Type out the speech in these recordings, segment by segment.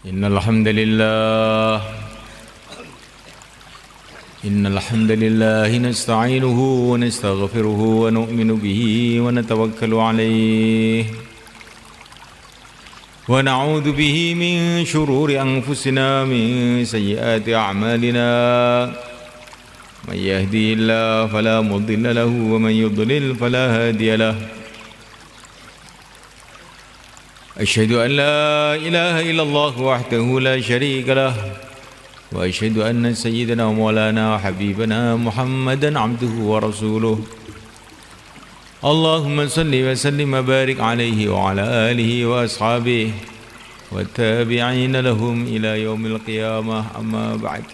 إن الحمد لله نستعينه ونستغفره ونؤمن به ونتوكل عليه ونعوذ به من شرور أنفسنا من سيئات أعمالنا من يهدي الله فلا مضل له ومن يضلل فلا هادي له أشهد أن لا إله إلا الله وحده لا شريك له وأشهد أن سيدنا ومولانا وحبيبنا محمدا عبده ورسوله اللهم صل وسلم وبارك عليه وعلى آله وأصحابه والتابعين لهم إلى يوم القيامة أما بعد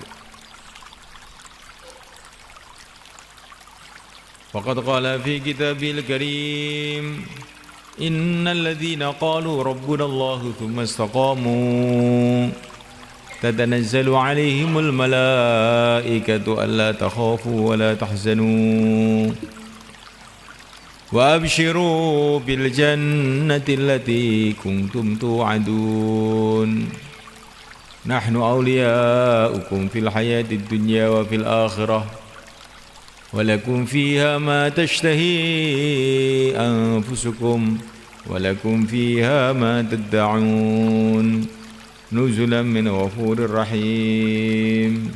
فقد قال في كتابه الكريم إن الذين قالوا ربنا الله ثم استقاموا تتنزل عليهم الملائكة ألا تخافوا ولا تحزنوا وأبشروا بالجنة التي كنتم توعدون نحن أولياؤكم في الحياة الدنيا وفي الآخرة ولكم فيها ما تشتهي أنفسكم ولكم فيها ما تدعون نزلا من غفور رحيم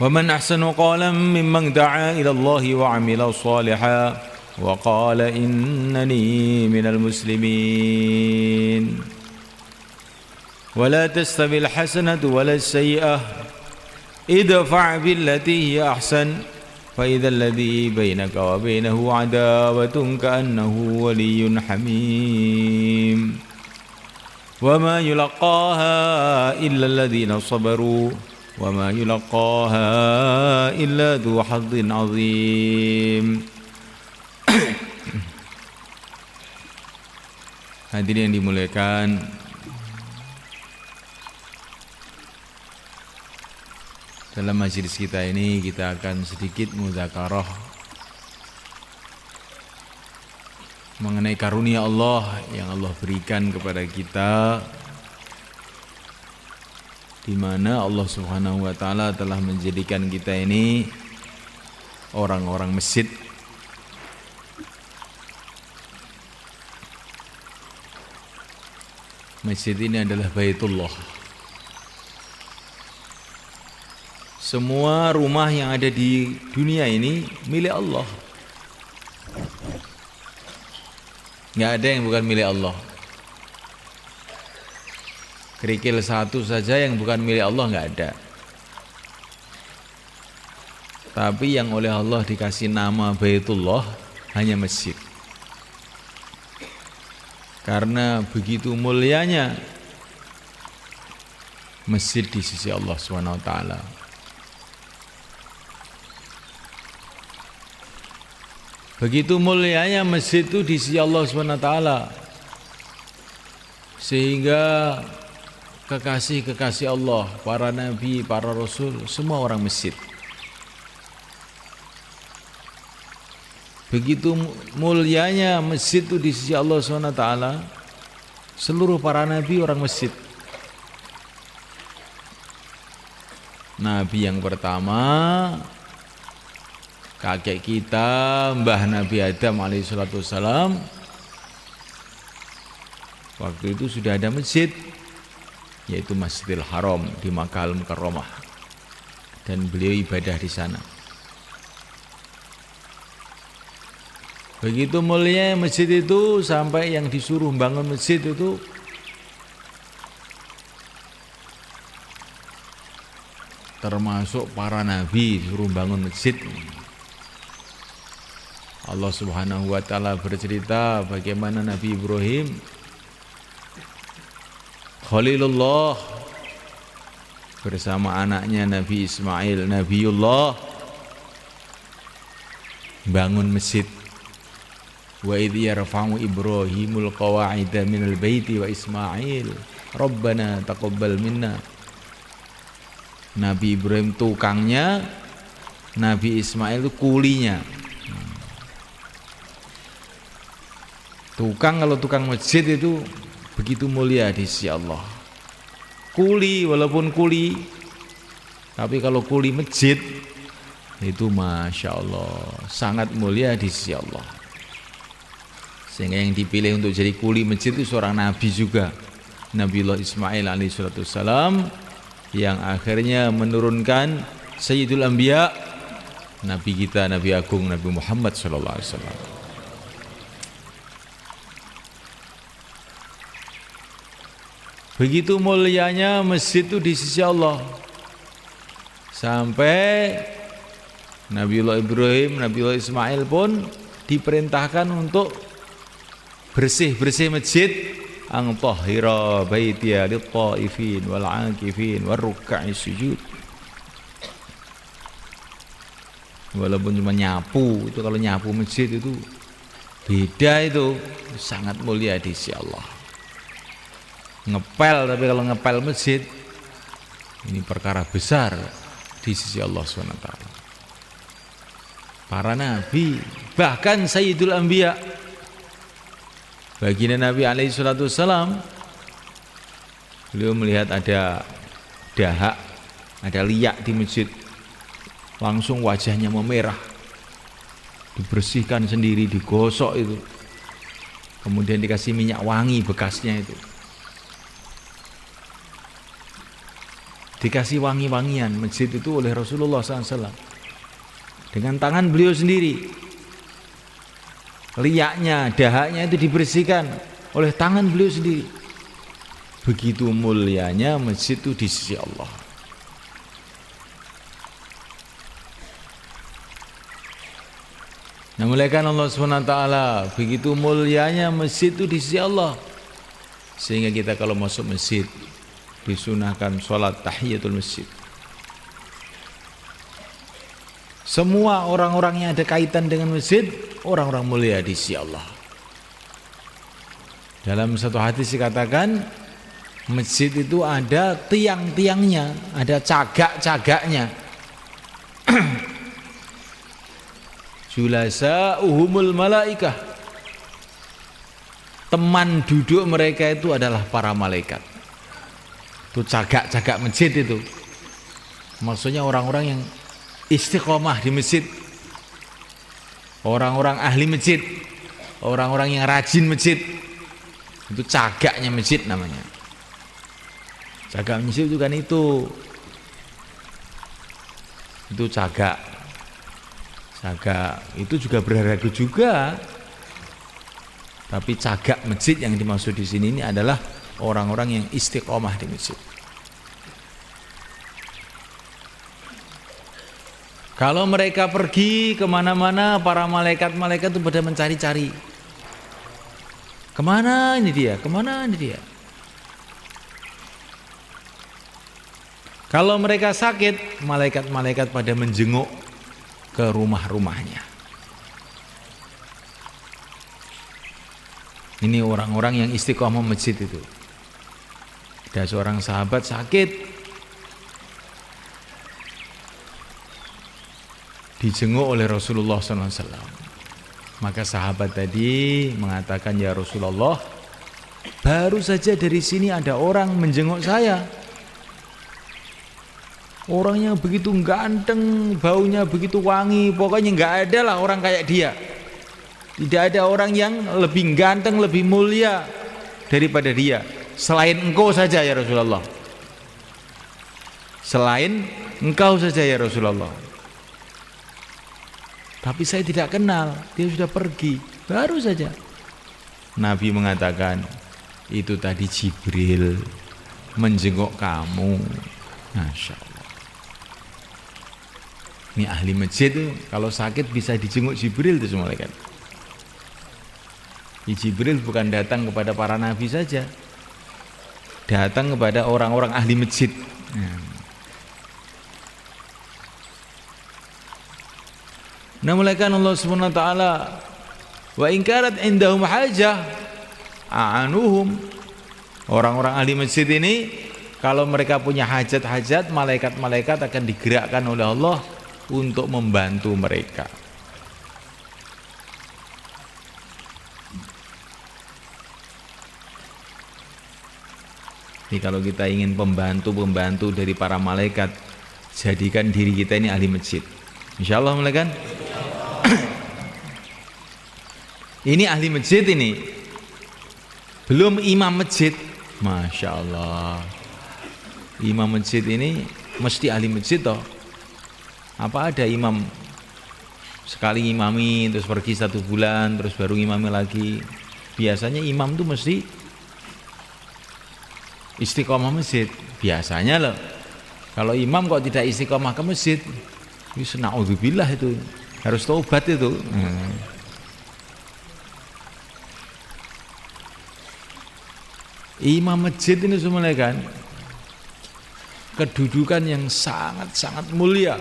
ومن أحسن قولا ممن دعا إلى الله وعمل صالحا وقال إنني من المسلمين ولا تستوي الحسنة ولا السيئة ادفع بالتي هي أحسن فإذا الذي بينك وبينه عداوة كأنه ولي حميم وما يلقاها إلا الذين صبروا وما يلقاها إلا ذو حظ عظيم. Hadirin yang dimuliakan, dalam majelis kita ini kita akan sedikit mudzakarah mengenai karunia Allah yang Allah berikan kepada kita, di mana Allah Subhanahu wa taala telah menjadikan kita ini orang-orang masjid. Masjid ini adalah Baitullah. Semua rumah yang ada di dunia ini milik Allah. Nggak ada yang bukan milik Allah. Kerikil satu saja yang bukan milik Allah nggak ada. Tapi yang oleh Allah dikasih nama Baitullah hanya masjid. Karena begitu mulianya masjid di sisi Allah Subhanahu wa taala. Begitu mulianya masjid itu di sisi Allah Subhanahu wa taala, sehingga kekasih-kekasih Allah, para nabi, para rasul, semua orang masjid. Begitu mulianya masjid itu di sisi Allah Subhanahu wa taala, seluruh para nabi orang masjid. Nabi yang pertama, kakek kita, Mbah Nabi Adam alaihissalam, waktu itu sudah ada masjid, yaitu Masjidil Haram di Makkah Al-Mukarramah, dan beliau ibadah di sana. Begitu mulia masjid itu sampai yang disuruh bangun masjid itu termasuk para nabi disuruh bangun masjid. Allah Subhanahu wa taala bercerita bagaimana Nabi Ibrahim Khalilullah bersama anaknya Nabi Ismail Nabiullah bangun masjid. Wa idh yarfa'u Ibrahimul qawa'ida minal baiti wa Ismail Rabbana taqabbal minna. Nabi Ibrahim tukangnya, Nabi Ismail itu kulinya. Tukang, kalau tukang masjid itu begitu mulia di sisi Allah. Kuli walaupun kuli, tapi kalau kuli masjid itu Masya Allah sangat mulia di sisi Allah. Sehingga yang dipilih untuk jadi kuli masjid itu seorang nabi juga, Nabiullah Ismail alaihissalam, yang akhirnya menurunkan Sayyidul Anbiya, Nabi kita, Nabi Agung, Nabi Muhammad sallallahu alaihi wasallam. Begitu mulianya masjid itu di sisi Allah. Sampai Nabiullah Ibrahim, Nabiullah Ismail pun diperintahkan untuk bersih-bersih masjid, ang tahhira baitiya lit-taifin wal 'akifin war ruk'i sujud. Walaupun cuma nyapu, itu kalau nyapu masjid itu beda, itu sangat mulia di sisi Allah. Ngepel, tapi kalau ngepel masjid ini perkara besar di sisi Allah SWT. Para nabi, bahkan Sayyidul Anbiya, baginda Nabi alaihissalam, beliau melihat ada dahak, ada liak di masjid, langsung wajahnya memerah, dibersihkan sendiri, digosok itu, kemudian dikasih minyak wangi bekasnya itu, dikasih wangi-wangian masjid itu oleh Rasulullah SAW dengan tangan beliau sendiri. Liaknya, dahaknya itu dibersihkan oleh tangan beliau sendiri. Begitu mulianya masjid itu di sisi Allah. Nah, mulaikan Allah SWT, begitu mulianya masjid itu di sisi Allah, sehingga kita kalau masuk masjid disunahkan sholat tahiyatul masjid. Semua orang-orang yang ada kaitan dengan masjid, orang-orang mulia di sisi Allah. Dalam satu hadis dikatakan, masjid itu ada tiang-tiangnya, ada cagak-cagaknya. Julasa'uhumul malaikah, teman duduk mereka itu adalah para malaikat. Itu cagak-cagak masjid itu, maksudnya orang-orang yang istiqomah di masjid, orang-orang ahli masjid, orang-orang yang rajin masjid, itu cagaknya masjid namanya. Cagak masjid itu kan itu cagak itu juga berharga juga, tapi cagak masjid yang dimaksud di sini ini adalah orang-orang yang istiqomah di masjid. Kalau mereka pergi kemana-mana, para malaikat-malaikat itu pada mencari-cari, kemana ini dia, kemana ini dia. Kalau mereka sakit, malaikat-malaikat pada menjenguk ke rumah-rumahnya. Ini orang-orang yang istiqomah masjid itu. Ada seorang sahabat sakit, dijenguk oleh Rasulullah SAW. Maka sahabat tadi mengatakan, ya Rasulullah, baru saja dari sini ada orang menjenguk saya. Orangnya begitu ganteng, baunya begitu wangi, pokoknya nggak ada lah orang kayak dia. Tidak ada orang yang lebih ganteng, lebih mulia daripada dia, selain engkau saja ya Rasulullah. Selain engkau saja ya Rasulullah. Tapi saya tidak kenal, dia sudah pergi, baru saja. Nabi mengatakan, itu tadi Jibril menjenguk kamu. Masya Allah. Ini ahli masjid tuh, kalau sakit bisa dijenguk Jibril itu semua malaikat. Jibril bukan datang kepada para nabi saja, datang kepada orang-orang ahli masjid. Nah, mulaikan Allah Subhanahu wa taala, wa in kanat indahum hajah a'anuhum. Orang-orang ahli masjid ini kalau mereka punya hajat-hajat, malaikat-malaikat akan digerakkan oleh Allah untuk membantu mereka. Jadi kalau kita ingin pembantu dari para malaikat, jadikan diri kita ini ahli masjid. Insyaallah mulai kan? Ini ahli masjid ini. Belum imam masjid. Masya Allah. Imam masjid ini mesti ahli masjid toh. Apa ada imam sekali ngimami terus pergi 1 bulan terus baru ngimami lagi? Biasanya imam tuh mesti istiqomah masjid. Biasanya loh. Kalau imam kok tidak istiqomah ke masjid, wis naudzubillah itu. Harus taubat itu. Imam masjid ini semuanya kan kedudukan yang sangat-sangat mulia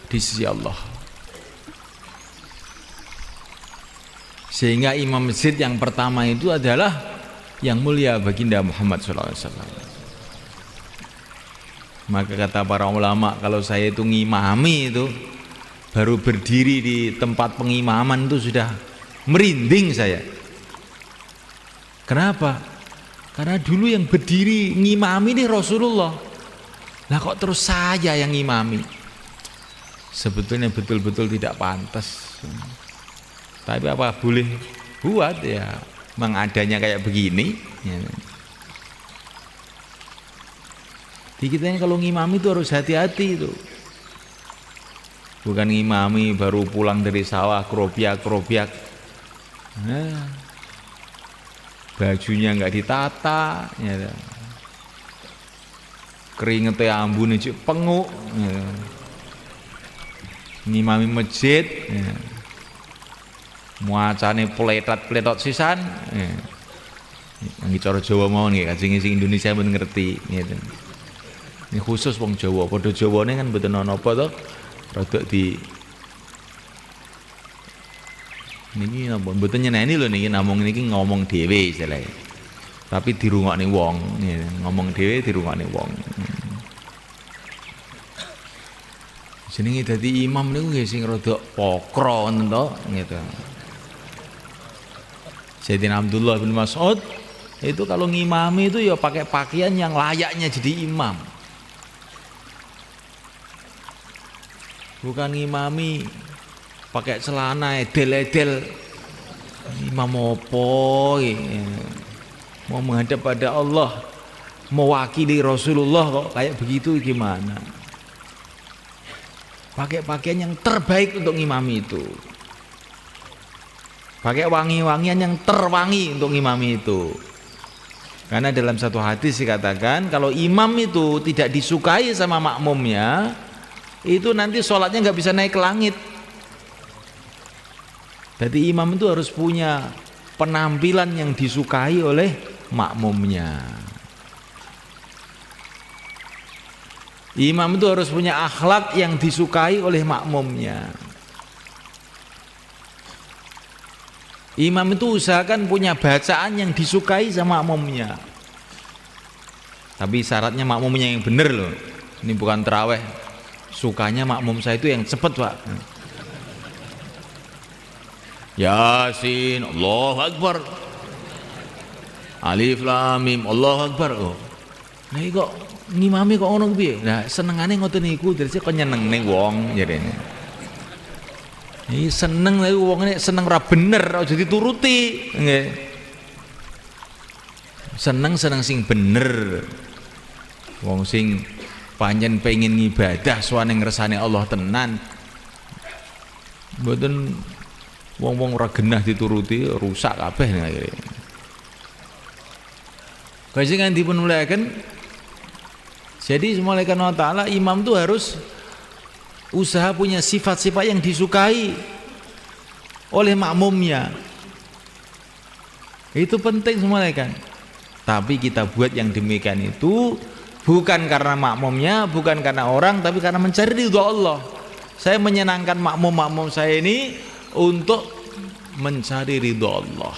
di sisi Allah. Sehingga imam masjid yang pertama itu adalah yang mulia baginda Muhammad SAW. Maka kata para ulama, kalau saya itu ngimami itu baru berdiri di tempat pengimaman itu sudah merinding saya. Kenapa? Karena dulu yang berdiri ngimami ini Rasulullah. Lah kok terus saya yang ngimami? Sebetulnya betul-betul tidak pantas. Tapi apa boleh buat ya, memang adanya kayak begini ya. Di kita ini kalau ngimami itu harus hati-hati itu. Bukan ngimami baru pulang dari sawah krobiak-krobiak. Nah, bajunya nggak ditata ya. Keringetnya ambune cik penguk ya. Ngimami masjid ya. Muacane pletot sisan ya. Yang cara Jawa mau nih, kajeng sing Indonesia ben ngerti gitu. Ini khusus wong Jawa, padha Jawane kan mboten ana apa to. Rada di niki napa mboten nyeneni lho niki namung niki ngomong dhewe istilahnya. Tapi dirungokne wong, ngomong dhewe dirungokne wong. Jenenge dadi imam niku nggih sing rada pokro ngoten to, gitu. Sayyidina Abdullah bin Mas'ud itu kalau ngimami itu ya pakai pakaian yang layaknya jadi imam. Bukan ngimami pakai celana edel-edel. Imam opo mau menghadap pada Allah, mewakili Rasulullah kok kayak begitu gimana? Pakai pakaian yang terbaik untuk ngimami itu. Pakai wangi-wangian yang terwangi untuk ngimami itu. Karena dalam satu hadis dikatakan kalau imam itu tidak disukai sama makmumnya, itu nanti sholatnya nggak bisa naik ke langit. Jadi imam itu harus punya penampilan yang disukai oleh makmumnya. Imam itu harus punya akhlak yang disukai oleh makmumnya. Imam itu usahakan punya bacaan yang disukai sama makmumnya. Tapi syaratnya makmumnya yang benar loh. Ini bukan taraweh. Sukanya makmum saya itu yang cepat, Pak. Yasin, Allahu Akbar. Alif Lam Mim, Allahu Akbar. Oh. Nah iki kok ngimami kok ngono piye? Nah, senengane ngoten niku, dadi kok nyenengne wong jarene. Iki seneng lha wong nek seneng ra bener aja dituruti, nggih. Seneng sing bener. Wong sing panjen pengen ngibadah suwane ngersane Allah tenan. Mboten wong-wong ora genah dituruti rusak kabeh akhire. Kajian dipun muliakan. Jadi malaikat Allah Ta'ala imam itu harus usaha punya sifat-sifat yang disukai oleh makmumnya. Itu penting semuanya kan. Tapi kita buat yang demikian itu bukan karena makmumnya, bukan karena orang, tapi karena mencari ridha Allah. Saya menyenangkan makmum-makmum saya ini untuk mencari ridha Allah.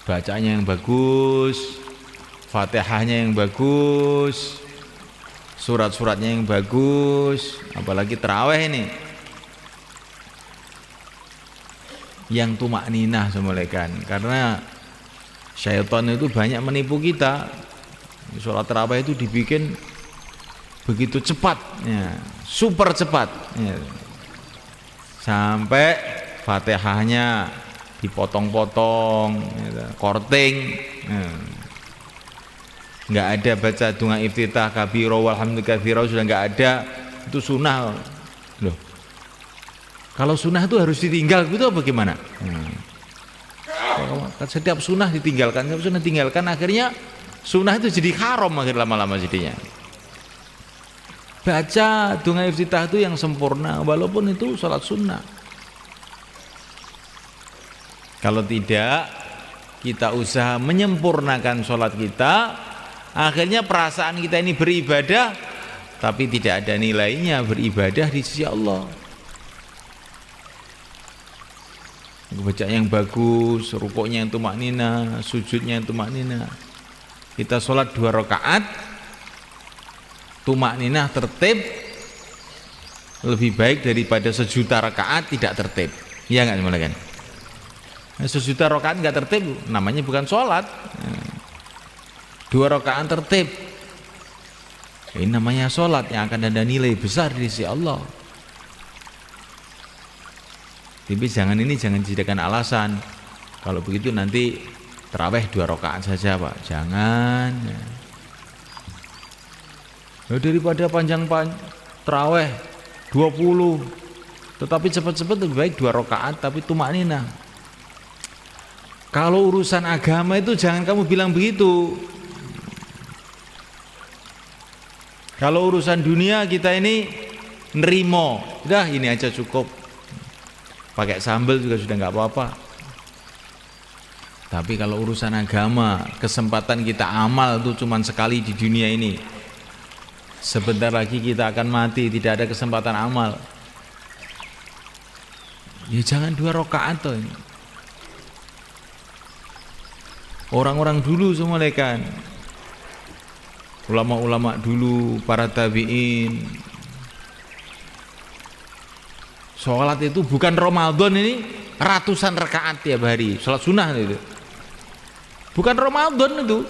Bacanya yang bagus, Fatihahnya yang bagus, surat-suratnya yang bagus, apalagi tarawih ini. Yang tumakninah semuanya kan. Karena Syaitan itu banyak menipu kita. Sholat tarawih itu dibikin begitu cepat, ya, super cepat, ya. Sampai Fatihahnya dipotong-potong, ya, korting, ya. Nggak ada baca dunga iftitah kabiro walhamdulillah kabiro, sudah nggak ada. Itu sunnah loh. Kalau sunnah itu harus ditinggal gitu apa gimana? Setiap sunnah ditinggalkan, setiap sunnah tinggalkan, akhirnya sunnah itu jadi haram akhir lama-lama jadinya. Baca dunga iftitah itu yang sempurna walaupun itu sholat sunnah. Kalau tidak kita usaha menyempurnakan sholat kita, akhirnya perasaan kita ini beribadah tapi tidak ada nilainya beribadah di sisi Allah. Baca yang bagus, rukuknya yang tumaknina, sujudnya yang tumaknina. Kita sholat 2 rakaat, tumakninah tertib lebih baik daripada 1.000.000 rakaat tidak tertib. Iya nggak semuanya kan? 1.000.000 rakaat nggak tertib, namanya bukan sholat. 2 rakaat tertib, ini namanya sholat yang akan ada nilai besar di sisi Allah. Tapi jangan dijadikan alasan. Kalau begitu nanti tarawih 2 rakaat saja Pak, jangan. Ya, daripada panjang tarawih 20, tetapi cepat-cepat lebih baik 2 rakaat tapi tumakninah. Kalau urusan agama itu jangan kamu bilang begitu. Kalau urusan dunia kita ini nerimo, udah ini aja cukup. Pakai sambal juga sudah nggak apa-apa. Tapi kalau urusan agama, kesempatan kita amal itu cuma sekali di dunia ini. Sebentar lagi kita akan mati, tidak ada kesempatan amal. Ya jangan 2 rakaat toh. Orang-orang dulu semua kan, ulama-ulama dulu, para tabi'in, sholat itu bukan Ramadan ini ratusan rakaat tiap hari, sholat sunnah itu bukan Ramadan itu.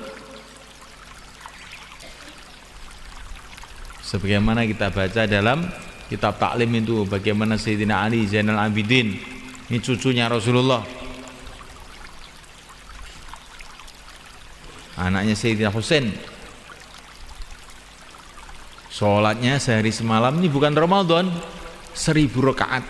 Sebagaimana kita baca dalam kitab taklim itu, bagaimana Sayyidina Ali Zainal Abidin, ini cucunya Rasulullah, anaknya Sayyidina Husain, sholatnya sehari semalam ini bukan Ramadan, 1000 rakaat.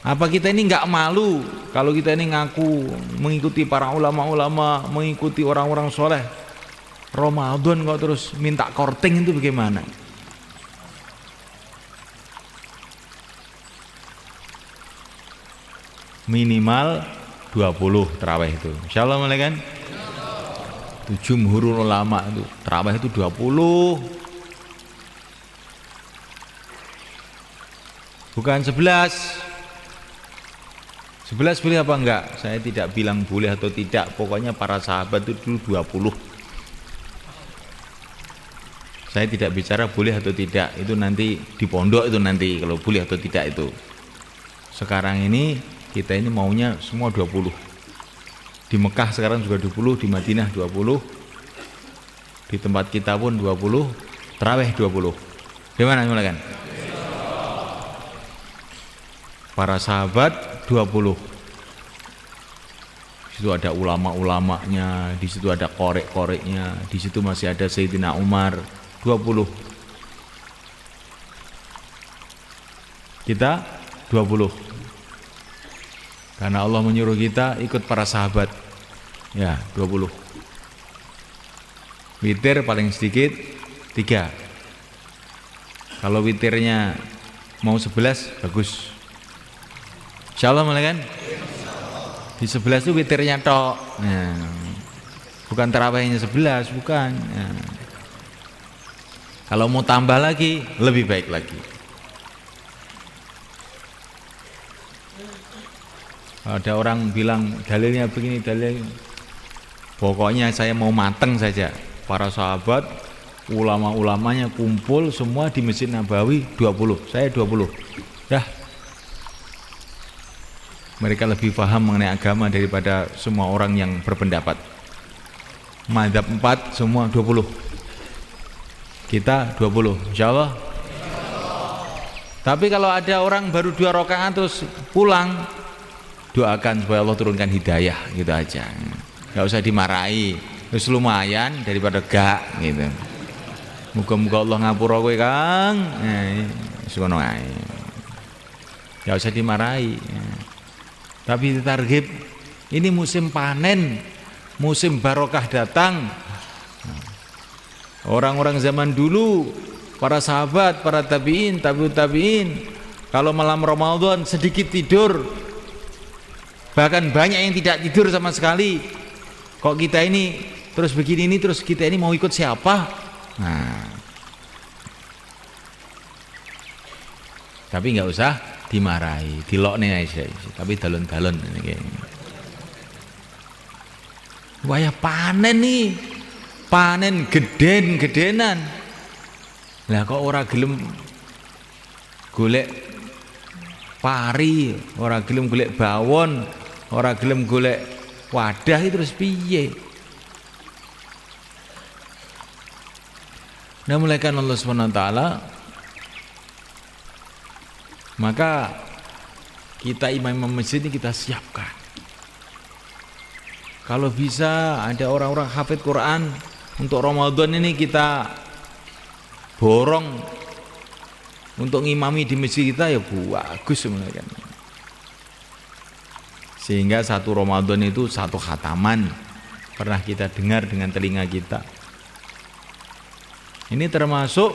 Apa kita ini nggak malu kalau kita ini ngaku mengikuti para ulama-ulama, mengikuti orang-orang soleh? Ramadan kok terus minta korting, itu bagaimana? Minimal 20 tarawih itu, insyaallah mulai kan? Itu jumhurul ulama itu tarawih itu 20, bukan 11. 11 boleh apa enggak? Saya tidak bilang boleh atau tidak, pokoknya para sahabat itu dulu 20. Saya tidak bicara boleh atau tidak, itu nanti di pondok itu nanti kalau boleh atau tidak itu. Sekarang ini kita ini maunya semua 20. Di Mekah sekarang juga 20, di Madinah 20, di tempat kita pun 20, tarawih 20. Gimana mulai kan? Para sahabat 20. Di situ ada ulama-ulamanya, di situ ada korek-koreknya, di situ masih ada Sayyidina Umar 20. Kita 20. Karena Allah menyuruh kita ikut para sahabat. Ya, 20. Witir paling sedikit 3. Kalau witirnya mau 11 bagus. Insyaallah mulai kan? Di 11 itu witirnya tok. Nah, bukan tarawihnya 11, bukan. Nah, kalau mau tambah lagi lebih baik lagi. Ada orang bilang dalilnya begini, dalilnya. Pokoknya saya mau mateng saja. Para sahabat, ulama-ulamanya kumpul semua di Masjid Nabawi 20. Saya 20. Dah. Mereka lebih paham mengenai agama daripada semua orang yang berpendapat. Madzhab 4 semua 20. Kita 20, insyaallah. Tapi kalau ada orang baru 2 rakaat terus pulang, doakan supaya Allah turunkan hidayah, gitu aja. Enggak usah dimarahi. Terus lumayan daripada gak gitu. Muga-muga Allah ngapura kowe, Kang. Ngono ae. Enggak usah dimarahi. Tapi ditargib, ini musim panen, musim barokah datang. Orang-orang zaman dulu, para sahabat, para tabi'in, tabi'ut tabi'in, kalau malam Ramadan sedikit tidur, bahkan banyak yang tidak tidur sama sekali. Kok kita ini terus begini ini, terus kita ini mau ikut siapa? Nah, tapi nggak usah dimarahi, dilokne aja. Tapi dalon-dalon ini kayaknya. Wayah panen nih, panen gedenan. Lah kok ora gelem golek pari, ora gelem golek bawon, ora gelem golek wadah, itu terus piye? Nah, mulaikan Allah SWT, maka kita imam-imam masjid ini kita siapkan. Kalau bisa ada orang-orang hafid Quran untuk Ramadan ini kita borong untuk ngimami di masjid kita, ya bagus sebenarnya. Sehingga satu Ramadan itu satu khataman pernah kita dengar dengan telinga kita. Ini termasuk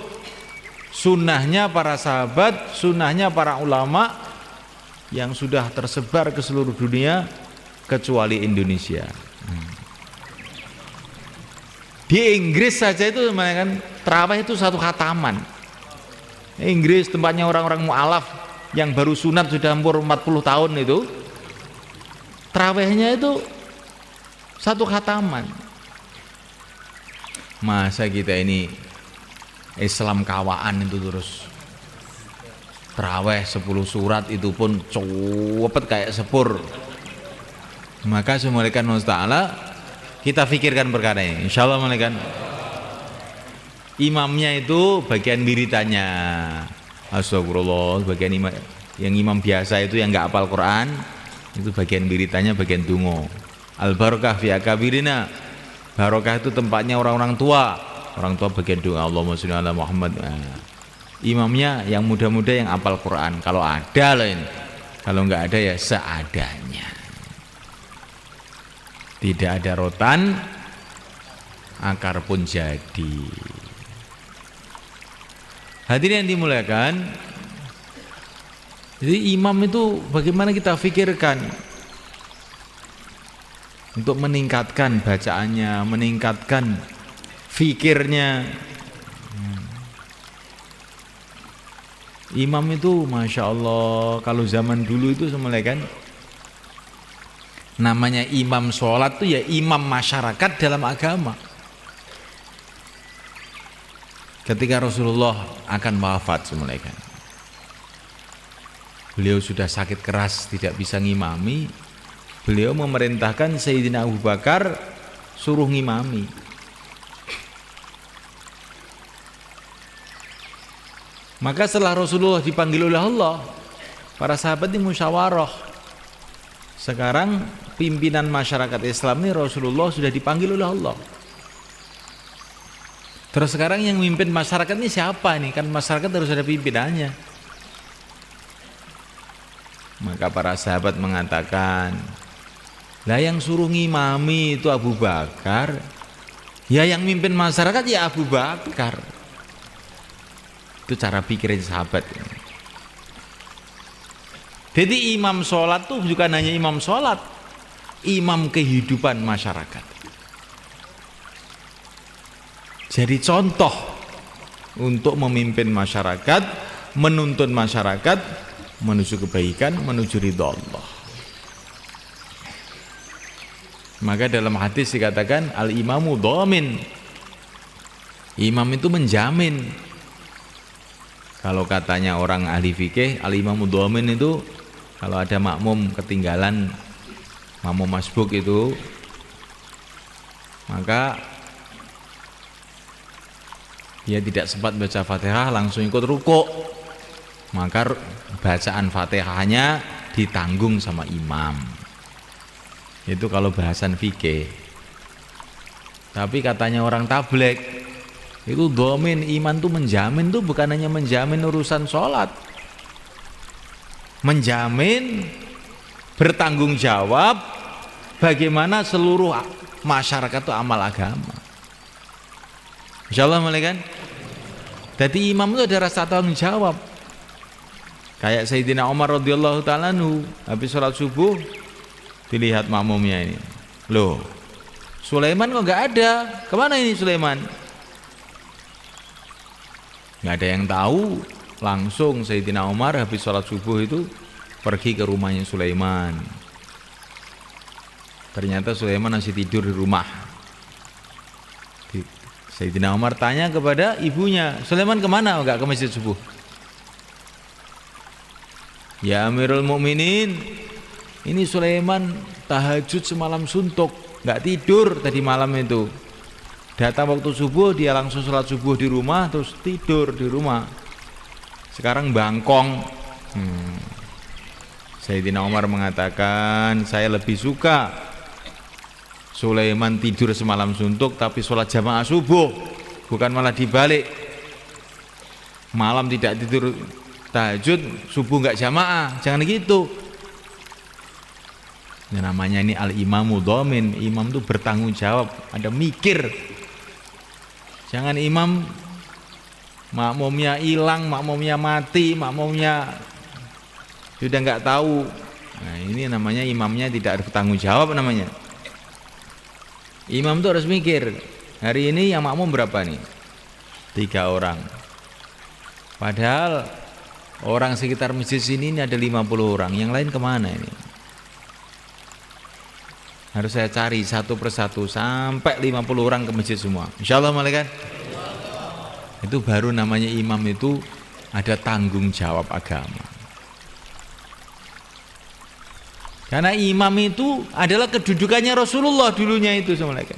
sunnahnya para sahabat, sunnahnya para ulama yang sudah tersebar ke seluruh dunia kecuali Indonesia. Di Inggris saja itu kan tarawih itu satu khataman. Inggris tempatnya orang-orang mu'alaf yang baru sunat sudah umur 40 tahun itu, tarawihnya itu satu khataman. Masa kita ini Islam kawaan itu terus tarawih 10 surat itu pun cepet kayak sepur. Maka semuanya Allah kita fikirkan perkara ini, insyaallah malaikat. Imamnya itu bagian wiridannya, astagfirullah, bagian imam, yang imam biasa itu yang nggak hafal Quran itu bagian wiridannya, bagian dungo. Al barokah fi akabirina, barokah itu tempatnya orang-orang tua. Orang tua bagian doa, Allahumma sholli ala Muhammad. Nah, imamnya yang muda-muda yang hafal Quran, kalau ada loh ini. Kalau nggak ada ya seadanya. Tidak ada rotan, akar pun jadi. Hadirin yang dimuliakan, jadi imam itu bagaimana kita pikirkan untuk meningkatkan bacaannya, meningkatkan fikirnya. Imam itu Masya Allah, kalau zaman dulu itu semuanya kan namanya imam sholat itu ya imam masyarakat dalam agama. Ketika Rasulullah akan wafat semuanya kan, beliau sudah sakit keras tidak bisa ngimami, beliau memerintahkan Sayyidina Abu Bakar suruh ngimami. Maka setelah Rasulullah dipanggil oleh Allah, para sahabat ini musyawarah. Sekarang pimpinan masyarakat Islam ini Rasulullah sudah dipanggil oleh Allah. Terus sekarang yang memimpin masyarakat ini siapa nih? Kan masyarakat harus ada pimpinannya. Maka para sahabat mengatakan, lah yang suruh ngimami itu Abu Bakar, ya yang mimpin masyarakat ya Abu Bakar. Itu cara pikirin sahabat. Jadi imam sholat tuh bukan hanya imam sholat, imam kehidupan masyarakat. Jadi contoh untuk memimpin masyarakat, menuntun masyarakat menuju kebaikan, menuju ridha Allah. Maka dalam hadis dikatakan al-imamu dhamin. Imam itu menjamin. Kalau katanya orang ahli fikih, al-imamu dhamin itu Kalau ada makmum ketinggalan, makmum masbuk itu, maka dia tidak sempat baca Fatihah langsung ikut rukuk, maka bacaan Fatihahnya ditanggung sama imam. Itu kalau bahasan fikih. Tapi katanya orang tabligh itu domin, iman tuh menjamin tuh bukan hanya menjamin urusan sholat, menjamin bertanggung jawab bagaimana seluruh masyarakat itu amal agama. Insyaallah mulai kan. Jadi imam itu ada rasa tanggung jawab. Kayak Sayyidina Umar radhiyallahu taala anhu, habis sholat subuh dilihat makmumnya ini. Loh, Sulaiman kok nggak ada? Kemana ini Sulaiman? Nggak ada yang tahu. Langsung Sayyidina Umar habis sholat subuh itu pergi ke rumahnya Sulaiman. Ternyata Sulaiman masih tidur di rumah. Sayyidina Umar tanya kepada ibunya, Sulaiman kemana? Enggak ke masjid subuh. Ya Amirul Mukminin, ini Sulaiman tahajud semalam suntuk, enggak tidur tadi malam itu. Datang waktu subuh dia langsung sholat subuh di rumah, terus tidur di rumah. Sekarang bangkong. Sayyidina Umar mengatakan, saya lebih suka Sulaiman tidur semalam suntuk tapi sholat jamaah subuh, bukan malah dibalik. Malam tidak tidur tahajud, subuh nggak jamaah. Jangan gitu. Ini namanya ini al-imamu dhamin. Imam itu bertanggung jawab, ada mikir. Jangan imam makmumnya hilang, makmumnya mati, makmumnya sudah nggak tahu. Nah, ini namanya imamnya tidak ada bertanggung jawab namanya. Imam itu harus mikir, hari ini yang makmum berapa nih? 3 orang. Padahal orang sekitar masjid sini ini ada 50 orang, yang lain kemana ini? Harus saya cari satu persatu sampai 50 orang ke masjid semua. Insyaallah malaikat. Itu baru namanya imam itu ada tanggung jawab agama. Karena imam itu adalah kedudukannya Rasulullah dulunya itu malaikat.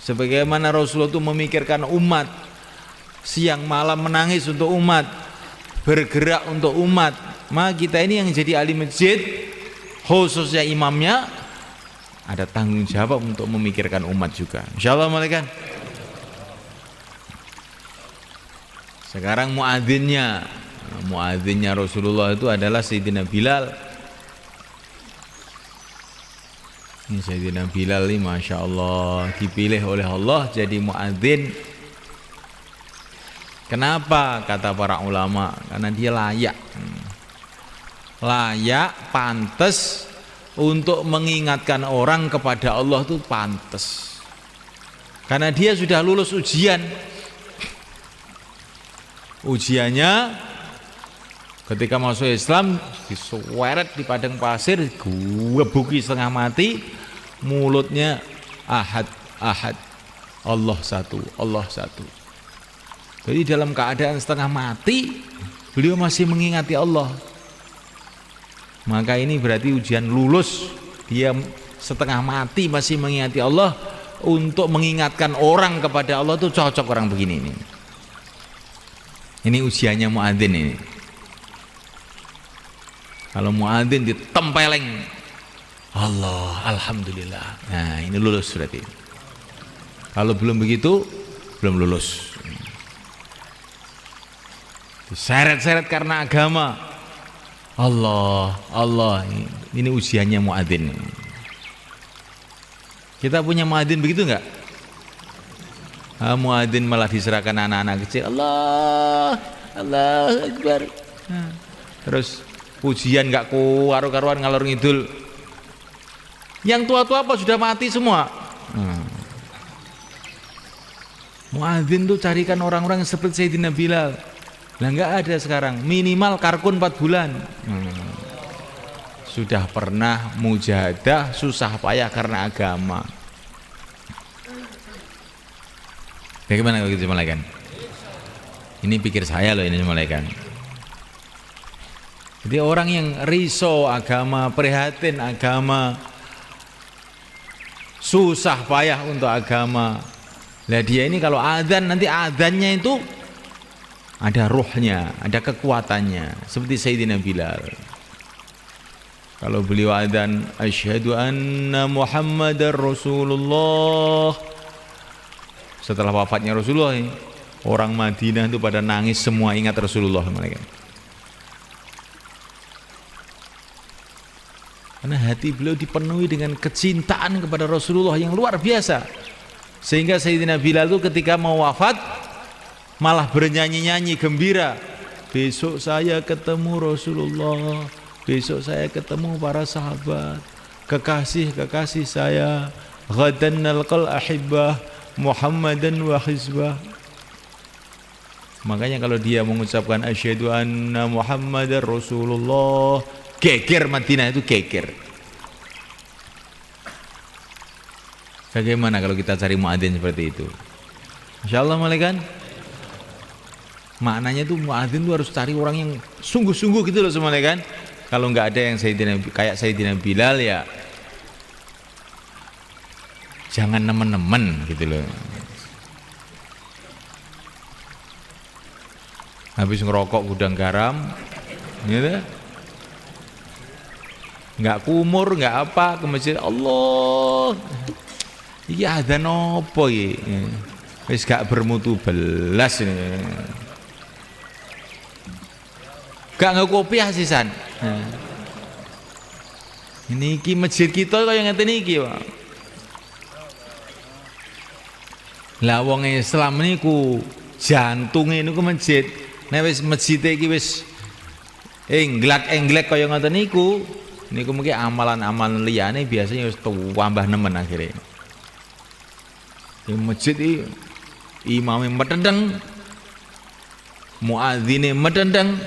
Sebagaimana Rasulullah itu memikirkan umat, siang malam menangis untuk umat, bergerak untuk umat, maka kita ini yang jadi ahli masjid, khususnya imamnya, ada tanggung jawab untuk memikirkan umat juga. Insyaallah malaikat. Sekarang muadzinnya Rasulullah itu adalah Sayyidina Bilal. Ini Sayyidina Bilal ini Masya Allah dipilih oleh Allah jadi muadzin. Kenapa? Kata para ulama, karena dia layak, pantas untuk mengingatkan orang kepada Allah itu pantas. Karena dia sudah lulus ujian. Ujiannya ketika masuk Islam disuweret di padang pasir, gebuki setengah mati, mulutnya ahad, Allah satu. Jadi dalam keadaan setengah mati, beliau masih mengingati Allah. Maka ini berarti ujian lulus. Dia setengah mati masih mengingati Allah. Untuk mengingatkan orang kepada Allah itu cocok orang begini ini. Ini usianya muadzin ini. Kalau muadzin ditempeleng Allah, alhamdulillah. Nah, ini lulus berarti. Kalau belum begitu, belum lulus. Diseret-seret karena agama. Allah, ini usianya muadzin. Kita punya muadzin begitu enggak? Muadzin malah diserahkan anak-anak kecil. Allah Akbar. Terus pujian enggak karu-karuan ngalor ngidul. Yang tua-tua apa sudah mati semua. Muadzin tuh carikan orang-orang seperti Sayyidina Bilal. Lah enggak ada sekarang, minimal karkun 4 bulan. Sudah pernah mujahadah susah payah karena agama. Bagaimana kalau gitu malaikat? Ini pikir saya loh ini malaikat. Jadi orang yang risau agama, prihatin agama, susah payah untuk agama. Lah dia ini kalau adzan, nanti adzannya itu ada ruhnya, ada kekuatannya. Seperti Sayyidina Bilal. Kalau beliau adzan, asyhadu anna Muhammadar Rasulullah. Setelah wafatnya Rasulullah, orang Madinah itu pada nangis semua, ingat Rasulullah mereka. Karena hati beliau dipenuhi dengan kecintaan kepada Rasulullah yang luar biasa. Sehingga Sayyidina Bilal itu ketika mau wafat malah bernyanyi-nyanyi gembira. Besok saya ketemu Rasulullah, besok saya ketemu para sahabat, kekasih-kekasih saya. Ghadan nalqal ahibbah Muhammadan wa hizbah. Makanya kalau dia mengucapkan asyhadu anna Muhammadar Rasulullah, geger Madinah itu geger. Bagaimana kalau kita cari muadzin seperti itu? Insyaallah malaikat. Maknanya itu muadzin itu harus cari orang yang sungguh-sungguh gitu loh semuanya kan. Kalau nggak ada yang kayak Sayyidina Bilal ya jangan nemen-nemen gitu loh. Habis ngerokok gudang garam, gitu. Nggak kumur, nggak apa, ke masjid Allah. Iya ada nopo ya. Wis gak bermutu belas ini. Gak ngekopi hasisan. Ini ki masjid kita kaya ngeten iki, Pak. Lah wong Islam niku jantunge niku masjid. Nek wis masjid iki wis englek-englek kaya ngoten niku mungkin amalan-amalan liyane biasanya wis tambah nemen akhirnya. Di masjid iki imame medendeng, muadzine medendeng,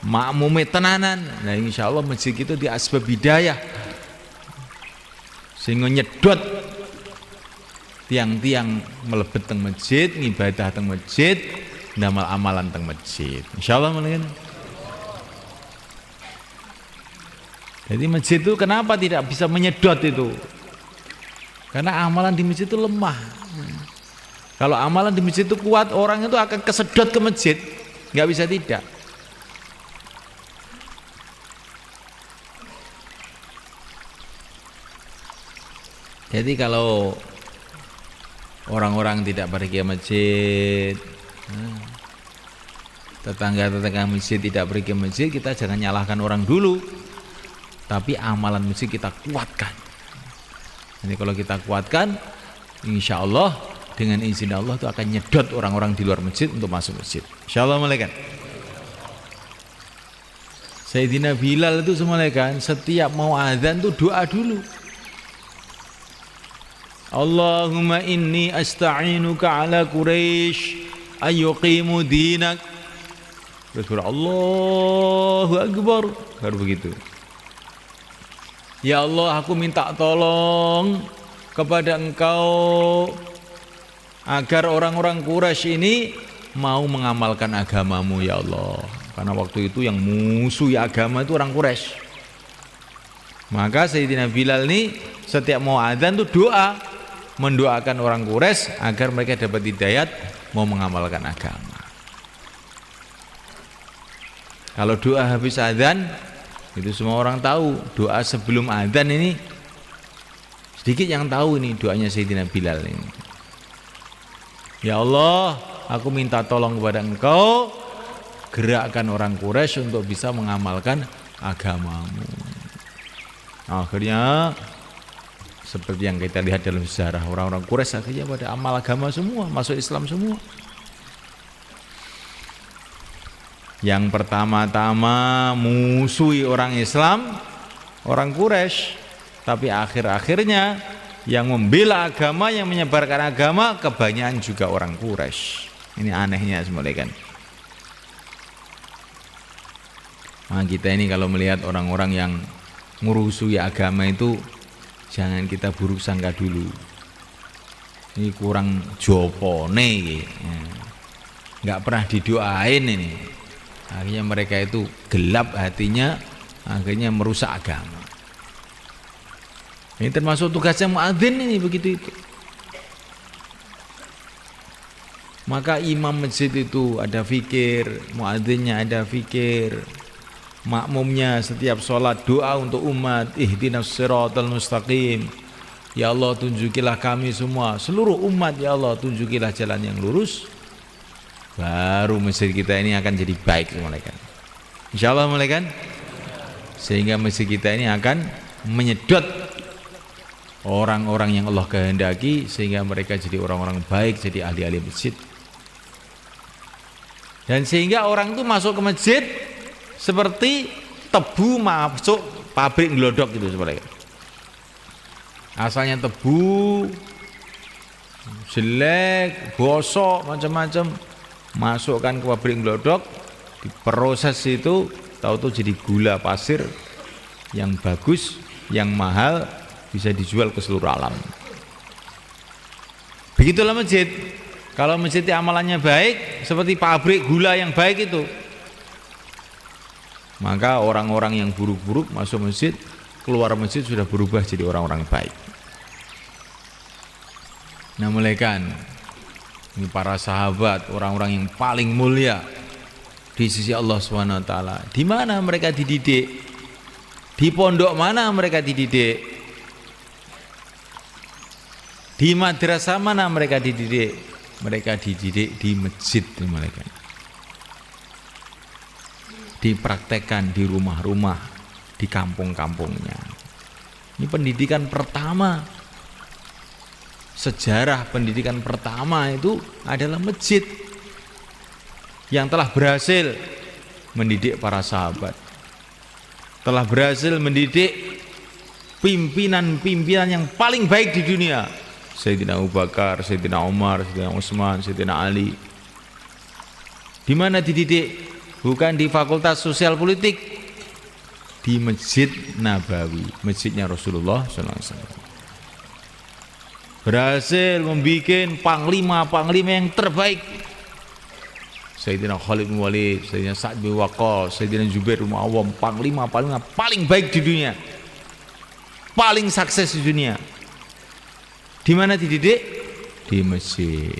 makmume tenanan. Nah insyaallah masjid itu di asbab hidayah sehingga nyedot tiang-tiang melebet teng masjid, ngibadah teng masjid, ndamal amalan teng masjid. Insyaallah mungkin. Jadi masjid itu kenapa tidak bisa menyedot itu? Karena amalan di masjid itu lemah. Kalau amalan di masjid itu kuat, orang itu akan kesedot ke masjid, nggak bisa tidak. Jadi kalau orang-orang tidak pergi ke masjid, tetangga-tetangga masjid tidak pergi ke masjid, kita jangan nyalahkan orang dulu, tapi amalan masjid kita kuatkan. Jadi kalau kita kuatkan, insya Allah dengan izin Allah itu akan nyedot orang-orang di luar masjid untuk masuk masjid. Insya Allah malaikat. Sayyidina Bilal itu semua kan setiap mau azan tuh doa dulu. Allahumma inni asta'inuka ala Quraisy ayyuqimu dinak. Terus Allahu Akbar, baru begitu. Ya Allah, aku minta tolong kepada Engkau agar orang-orang Quraisy ini mau mengamalkan agamamu ya Allah. Karena waktu itu yang musuh agama itu orang Quraisy. Maka Sayyidina Bilal ini setiap mau adzan itu doa, mendoakan orang Quraisy agar mereka dapat hidayat mau mengamalkan agama. Kalau doa habis adzan, itu semua orang tahu. Doa sebelum adzan ini sedikit yang tahu ini doanya Sayyidina Bilal ini. Ya Allah, aku minta tolong kepada Engkau, gerakkan orang Quraisy untuk bisa mengamalkan agamamu. Akhirnya seperti yang kita lihat dalam sejarah, orang-orang Quraisy akhirnya pada amal agama semua, masuk Islam semua. Yang pertama-tama musuhi orang Islam, orang Quraisy, tapi akhir-akhirnya yang membela agama, yang menyebarkan agama kebanyakan juga orang Quraisy. Ini anehnya semuanya kan. Nah, kita ini kalau melihat orang-orang yang musuhi agama itu jangan kita buruk sangka dulu. Ini kurang jopone, nggak pernah didoain ini. Akhirnya mereka itu gelap hatinya, akhirnya merusak agama. Ini termasuk tugasnya muadzin ini begitu itu. Maka imam masjid itu ada fikir, muadzinnya ada fikir, makmumnya setiap sholat doa untuk umat, ihdinas siratal mustaqim. Ya Allah tunjukilah kami semua, seluruh umat ya Allah tunjukilah jalan yang lurus. Baru masjid kita ini akan jadi baik mulaikan. Insyaallah mulaikan. Sehingga masjid kita ini akan menyedot orang-orang yang Allah kehendaki sehingga mereka jadi orang-orang baik, jadi ahli-ahli masjid. Dan sehingga orang itu masuk ke masjid seperti tebu masuk pabrik glodok gitu sebenarnya. Asalnya tebu, jelek, bosok, macam-macam, masukkan ke pabrik glodok, diproses itu, tahu-tahu jadi gula pasir yang bagus, yang mahal, bisa dijual ke seluruh alam. Begitulah masjid. Kalau masjid amalannya baik, seperti pabrik gula yang baik itu, maka orang-orang yang buruk-buruk masuk masjid, keluar masjid sudah berubah jadi orang-orang baik. Nah mulaikan, ini para sahabat, orang-orang yang paling mulia di sisi Allah SWT. Di mana mereka dididik? Di pondok mana mereka dididik? Di madrasah mana mereka dididik? Mereka dididik di masjid mereka. Dipraktekkan di rumah-rumah, di kampung-kampungnya. Ini pendidikan pertama. Sejarah pendidikan pertama itu adalah masjid yang telah berhasil mendidik para sahabat. Telah berhasil mendidik pimpinan-pimpinan yang paling baik di dunia. Sayyidina Abu Bakar, Sayyidina Umar, Sayyidina Utsman, Sayyidina Ali. Di mana dididik? Bukan di Fakultas Sosial Politik, di Masjid Nabawi, masjidnya Rasulullah SAW. Berhasil membuat panglima-panglima yang terbaik. Sayyidina Khalid bin Walid, Sayyidina Sa'ad bin Waqqas, Sayyidina Zubair bin Awam, panglima-panglima paling baik di dunia, paling sukses di dunia. Di mana dididik? Di masjid.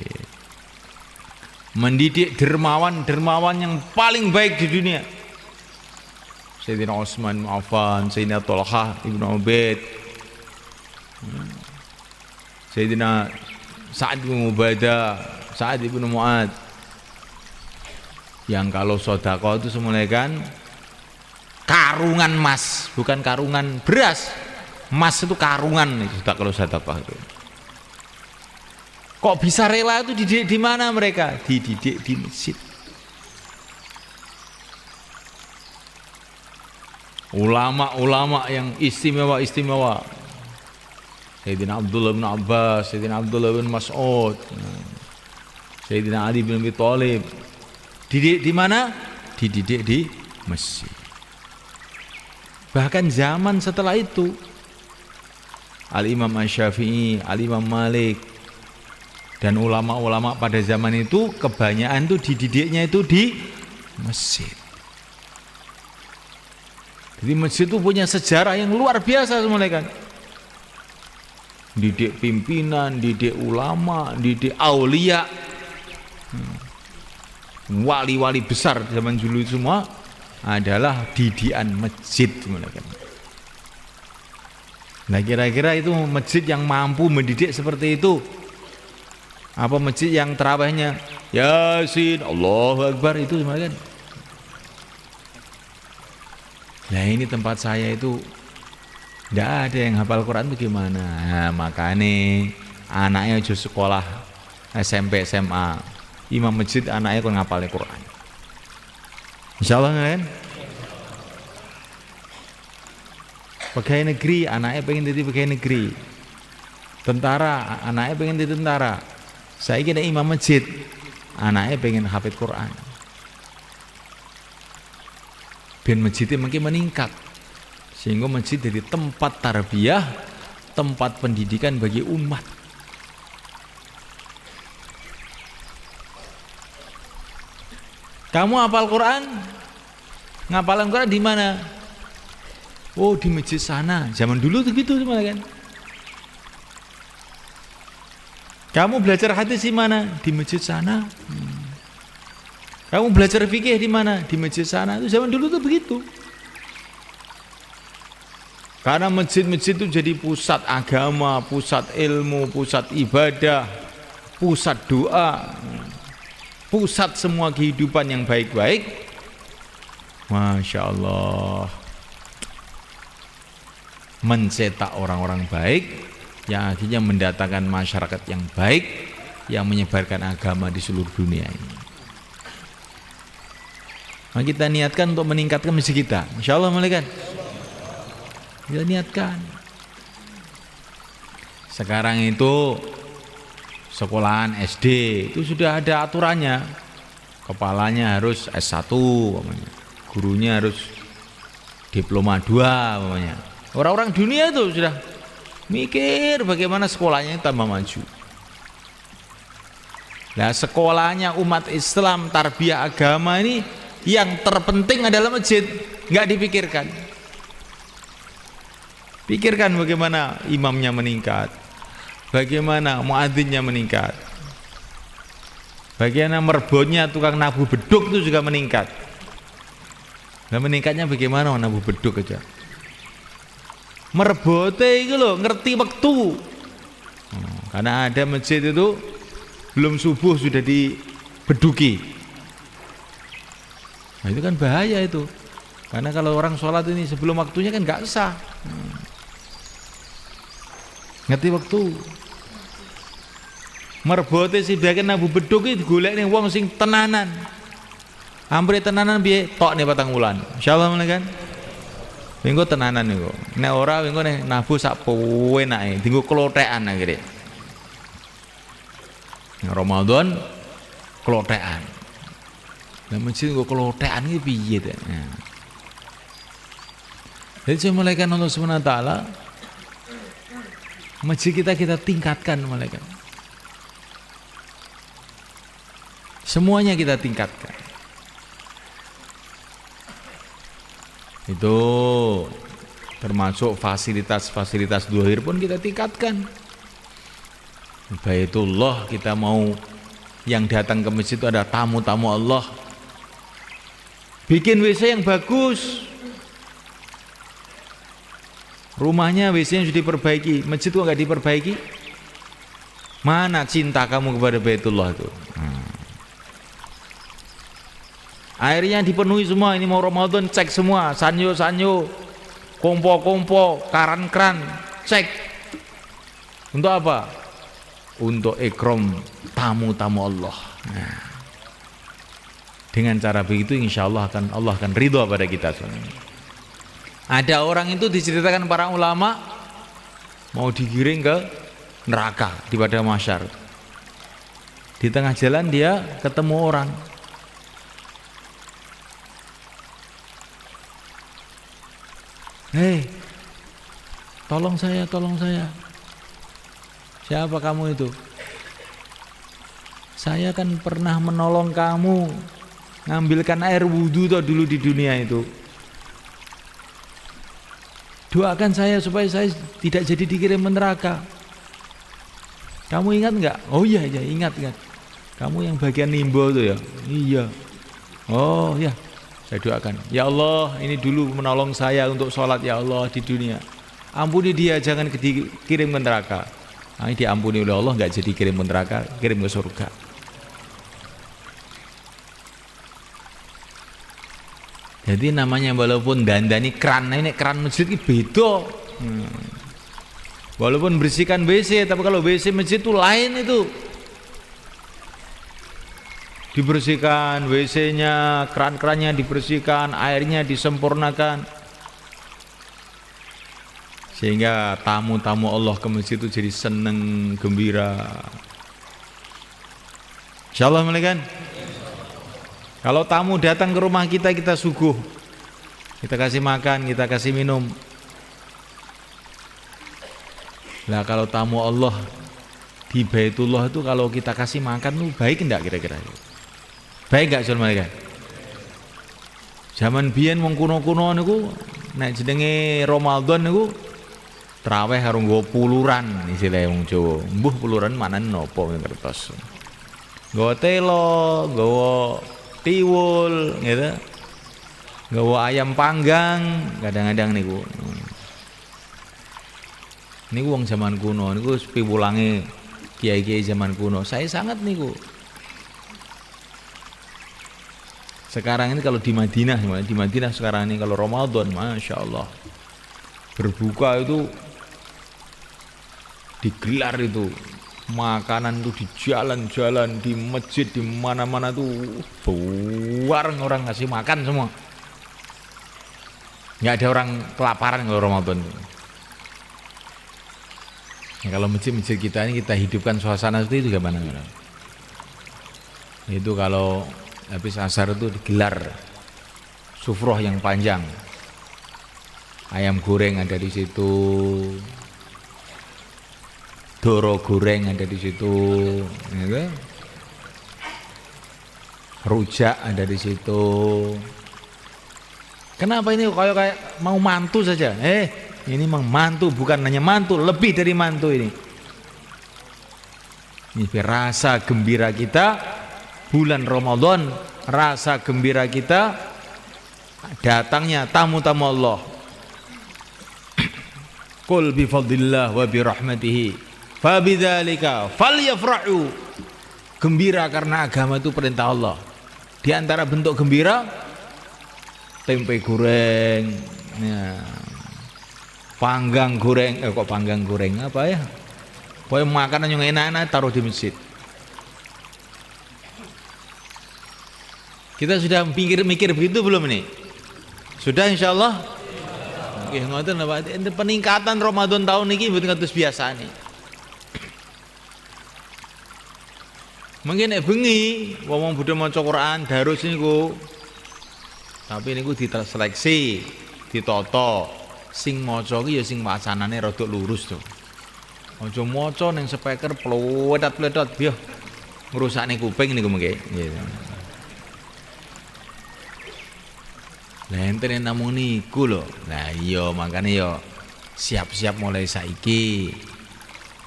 Mendidik dermawan-dermawan yang paling baik di dunia. Sayyidina Utsman bin Affan, Sayyidina Thalhah ibn Ubaid, Sayyidina Sa'ad bin Ubadah, Sa'ad ibn Mu'ad. Yang kalau sedekah itu semuanya kan karungan emas, bukan karungan beras. Emas itu karungan itu kalau sedekah itu. Kok bisa rela itu dididik di mana mereka? Dididik di masjid. Ulama-ulama yang istimewa-istimewa. Sayyidina Abdullah bin Abbas, Sayyidina Abdullah bin Mas'ud, Sayyidina Ali bin Abi Thalib. Dididik di mana? Dididik di masjid. Bahkan zaman setelah itu Al-Imam Asy-Syafi'i, Al-Imam Malik, dan ulama-ulama pada zaman itu kebanyakan itu dididiknya itu di masjid. Jadi masjid itu punya sejarah yang luar biasa semuanya kan. Didik pimpinan, didik ulama, didik aulia, wali-wali besar zaman dulu semua adalah didikan masjid semuanya kan. Nah kira-kira itu masjid yang mampu mendidik seperti itu. Apa masjid yang terawihnya Yasin, Allahu Akbar itu semuanya kan. Nah ini tempat saya itu tidak ada yang hafal Quran itu gimana. Nah, makanya anaknya aja sekolah SMP SMA, imam masjid anaknya kok ngapalin Quran. Insyaallah kan. Pegawai negeri anaknya pengen jadi pegawai negeri. Tentara anaknya pengen jadi tentara. Saya kira imam masjid anaknya pengen hafid Quran. Ben masjidnya makin meningkat sehingga masjid jadi tempat tarbiyah, tempat pendidikan bagi umat. Kamu hafal Quran, Ngapalan Quran di mana? Oh, di masjid sana. Zaman dulu tuh gitu malah kan. Kamu belajar hadis di mana? Di masjid sana. Kamu belajar fikih di mana? Di masjid sana. Itu zaman dulu tuh begitu. Karena masjid-masjid itu jadi pusat agama, pusat ilmu, pusat ibadah, pusat doa, pusat semua kehidupan yang baik-baik. Masya Allah, mencetak orang-orang baik yang akhirnya mendatangkan masyarakat yang baik yang menyebarkan agama di seluruh dunia ini. Maka kita niatkan untuk meningkatkan masjid kita, insya Allah malaikat. Kita niatkan. Sekarang itu sekolahan SD itu sudah ada aturannya. Kepalanya harus S1 namanya. Gurunya harus diploma 2 namanya. Orang-orang dunia itu sudah mikir bagaimana sekolahnya tambah maju. Nah, sekolahnya umat Islam tarbiyah agama ini yang terpenting adalah masjid, nggak dipikirkan. Pikirkan bagaimana imamnya meningkat, bagaimana muadzinnya meningkat, bagaimana merbotnya tukang nabuh beduk itu juga meningkat. Nah, meningkatnya bagaimana nabuh beduk aja. Merbote itu loh, ngerti waktu. Karena ada masjid itu belum subuh sudah dibeduki. Nah, itu kan bahaya itu. Karena kalau orang sholat ini sebelum waktunya kan nggak sah. Ngerti waktu. Merbote si bagian nabu beduk itu golek ning wong sing tenanan. Hampir tenanan piye? Tok nih 4 wulan. Insyaallah mulai kan. Minggu tenanan niku. Nek ora minggu nek nabu sak penake, dienggo klothekan akhire. Ramadan klothekan. Lah masjid nggo klothekan iki piye ta? Jadi saya mulaikan Allah Subhanahu wa taala masjid kita tingkatkan malaikat. Semuanya kita tingkatkan. Itu termasuk fasilitas-fasilitas zuhir pun kita tingkatkan. Baitullah kita mau yang datang ke masjid itu ada tamu-tamu Allah. Bikin WC yang bagus. Rumahnya WC-nya sudah diperbaiki, masjid kok nggak diperbaiki? Mana cinta kamu kepada Baitullah itu? Airnya dipenuhi semua, ini mau Ramadan cek semua, sanyo-sanyo, kompo-kompo, karan-kran, cek. Untuk apa? Untuk ikram tamu-tamu Allah. Nah, dengan cara begitu insya Allah akan ridho pada kita. Ada orang itu diceritakan para ulama mau digiring ke neraka di padang mahsyar. Di tengah jalan dia ketemu orang. Hei, tolong saya. Siapa kamu itu? Saya kan pernah menolong kamu ngambilkan air wudhu dulu di dunia itu. Doakan saya supaya saya tidak jadi dikirim ke neraka. Kamu ingat enggak? Oh iya ingat. Kamu yang bagian nimbo itu ya? Iya. Oh ya, saya doakan. Ya Allah, ini dulu menolong saya untuk sholat ya Allah di dunia. Ampuni dia, jangan dikirim ke neraka. Nah, ini diampuni oleh Allah, enggak jadi kirim ke neraka, kirim ke surga. Jadi namanya walaupun dandani keran, ini keran masjid ini beda. Walaupun bersihkan WC, tapi kalau WC masjid itu lain itu. Dibersihkan WC-nya, keran-kerannya dibersihkan, airnya disempurnakan. Sehingga tamu-tamu Allah ke masjid itu jadi seneng, gembira. Insyaallah malaikat. Kalau tamu datang ke rumah kita, kita suguh. Kita kasih makan, kita kasih minum. Nah kalau tamu Allah di Baitullah itu kalau kita kasih makan itu baik enggak kira-kira? Baik enggak soal malaikat? Zaman biyen wong kuno-kuno niku nek jenenge Ramadan niku traweh karo nggo puluran istilah wong Jawa. Mbuh puluran manane napa ngertos. Nggawa telo, nggawa tiwul gitu. Nggawa ayam panggang kadang-kadang niku. Niku wong zaman kuno niku piwulange kiai-kiai zaman kuno. Saya sangat niku. Sekarang ini kalau di Madinah sekarang ini kalau Ramadan, Masya Allah, berbuka itu digelar itu, makanan itu di jalan-jalan, di masjid, di mana-mana tuh bareng orang ngasih makan semua. Nggak ada orang kelaparan kalau Ramadan. Ya, kalau masjid-masjid kita ini kita hidupkan suasana seperti itu gimana? Itu kalau habis asar itu digelar sufroh yang panjang, ayam goreng ada di situ, doro goreng ada di situ, gitu. Rujak ada di situ. Kenapa ini kayak mau mantu saja? Ini memang mantu, bukan hanya mantu, lebih dari mantu ini. Ini rasa gembira kita bulan Ramadan, rasa gembira kita datangnya tamu-tamu Allah. Qul bi fadlillah wa bi rahmatihi fa bidzalika falyafrahu. Gembira karena agama itu perintah Allah. Di antara bentuk gembira tempe goreng, ya. Panggang goreng, kok panggang goreng apa ya? Pokoknya makanan yang enak-enak taruh di masjid. Kita sudah mikir begitu belum ini? Sudah insyaallah? Oke, ngoten Pak. Peningkatan Ramadan tahun ini mboten kados biasa nih. Mungkin nek bengi wong budhe maca Quran darus niku. Tapi niku diseleksi, ditata. Sing maca ki ya sing wacanane rada lurus to. Aja maca ning speaker plewetat-pletot yo ngrusakne kuping niku mengke. Nggih. Lah enten namung niku lho. Lah iya makane yo siap-siap mulai saiki.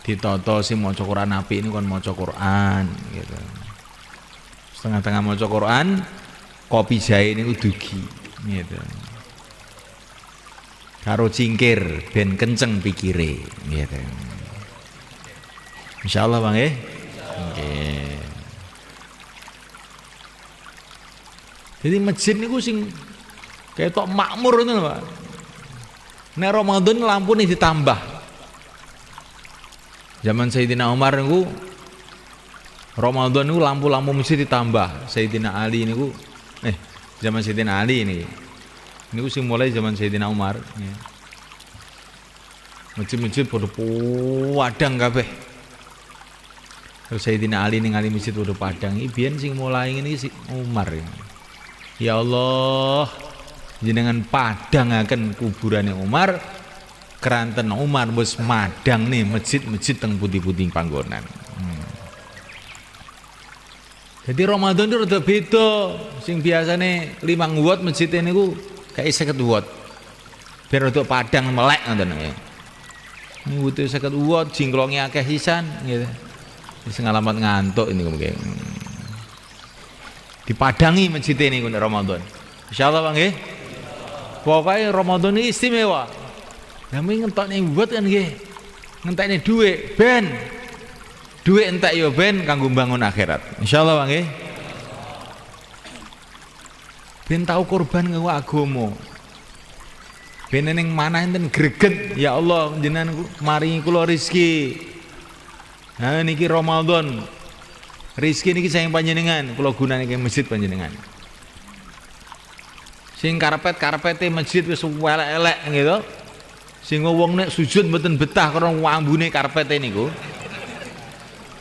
Ditata sing maca Quran apik niku kon maca Quran gitu. Setengah-tengah maca Quran, kopi jahe niku dugi gitu. Karo cingkir ben kenceng pikire gitu. Insyaallah Bang nggih. Nggih. Jadi masjid niku sing ketok makmur ngono Pak. Nek Ramadan lampu nih ditambah. Zaman Sayyidina Umar niku Ramadan niku lampu-lampu masjid ditambah. Sayyidina Ali niku zaman Sayyidina Ali ini. Niku sing mulai zaman Sayyidina Umar. Ya. Masjid-masjid padha padang kabeh. Terus Sayyidina Ali ningali masjid padha padang. Iki biyen sing mulai ngene iki Umar. Ya Allah, jenengan padangaken kuburane Umar, keranten Umar wis madang nih masjid-masjid teng pundi-pundi panggonan. Jadi Ramadan itu rada beda. Sing biasane 5 watt masjid niku kayak 50 watt. Biar untuk padang melek ngoten nggih. Niku 50 watt jingklonge akeh sisan gitu. Wis ngalamat ngantuk ini mungkin. Dipadangi masjid niku nek Ramadan. Insyaallah Bang nggih. Pokoke Ramadan ini istimewa. Kami ngentokne watt kan nggih. Ngentekne dhuwit ben. Dhuwit entek yo ben kanggo bangun akhirat. Insyaallah Bang nggih. Ben tau korban kanggo agama. Ben ning manah enten greget, ya Allah jenengan maringi kula rezeki. Nah niki Ramadan. Rezeki niki sayang panjenengan, kula gunane ke masjid panjenengan. Sing karpet-karpete masjid wis elek-elek gitu. Sing wong nek sujud mboten betah karo ambune karpete niku.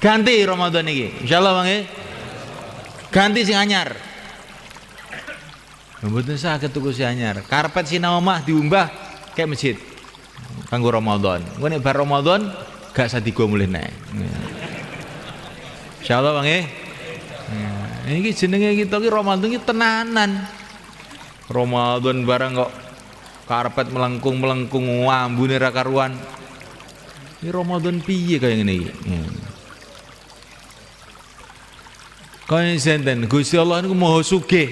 Ganti Ramadan niki. Insyaallah Bang nggih. Ganti sing anyar. Mboten saged tuku sing anyar. Karpet sinau omah diumbah kayak masjid. Kanggo Ramadan. Engko nek bar Ramadan gak usah digo mulih nek. Insyaallah Bang nggih. Iki jenenge kita ki Ramadan ki tenanan. Ramadan barang kok karpet melengkung ambune ra karuan. Ini Ramadan piye kaya ngene iki? Kaya senten Gusti Allah niku Maha Sugih.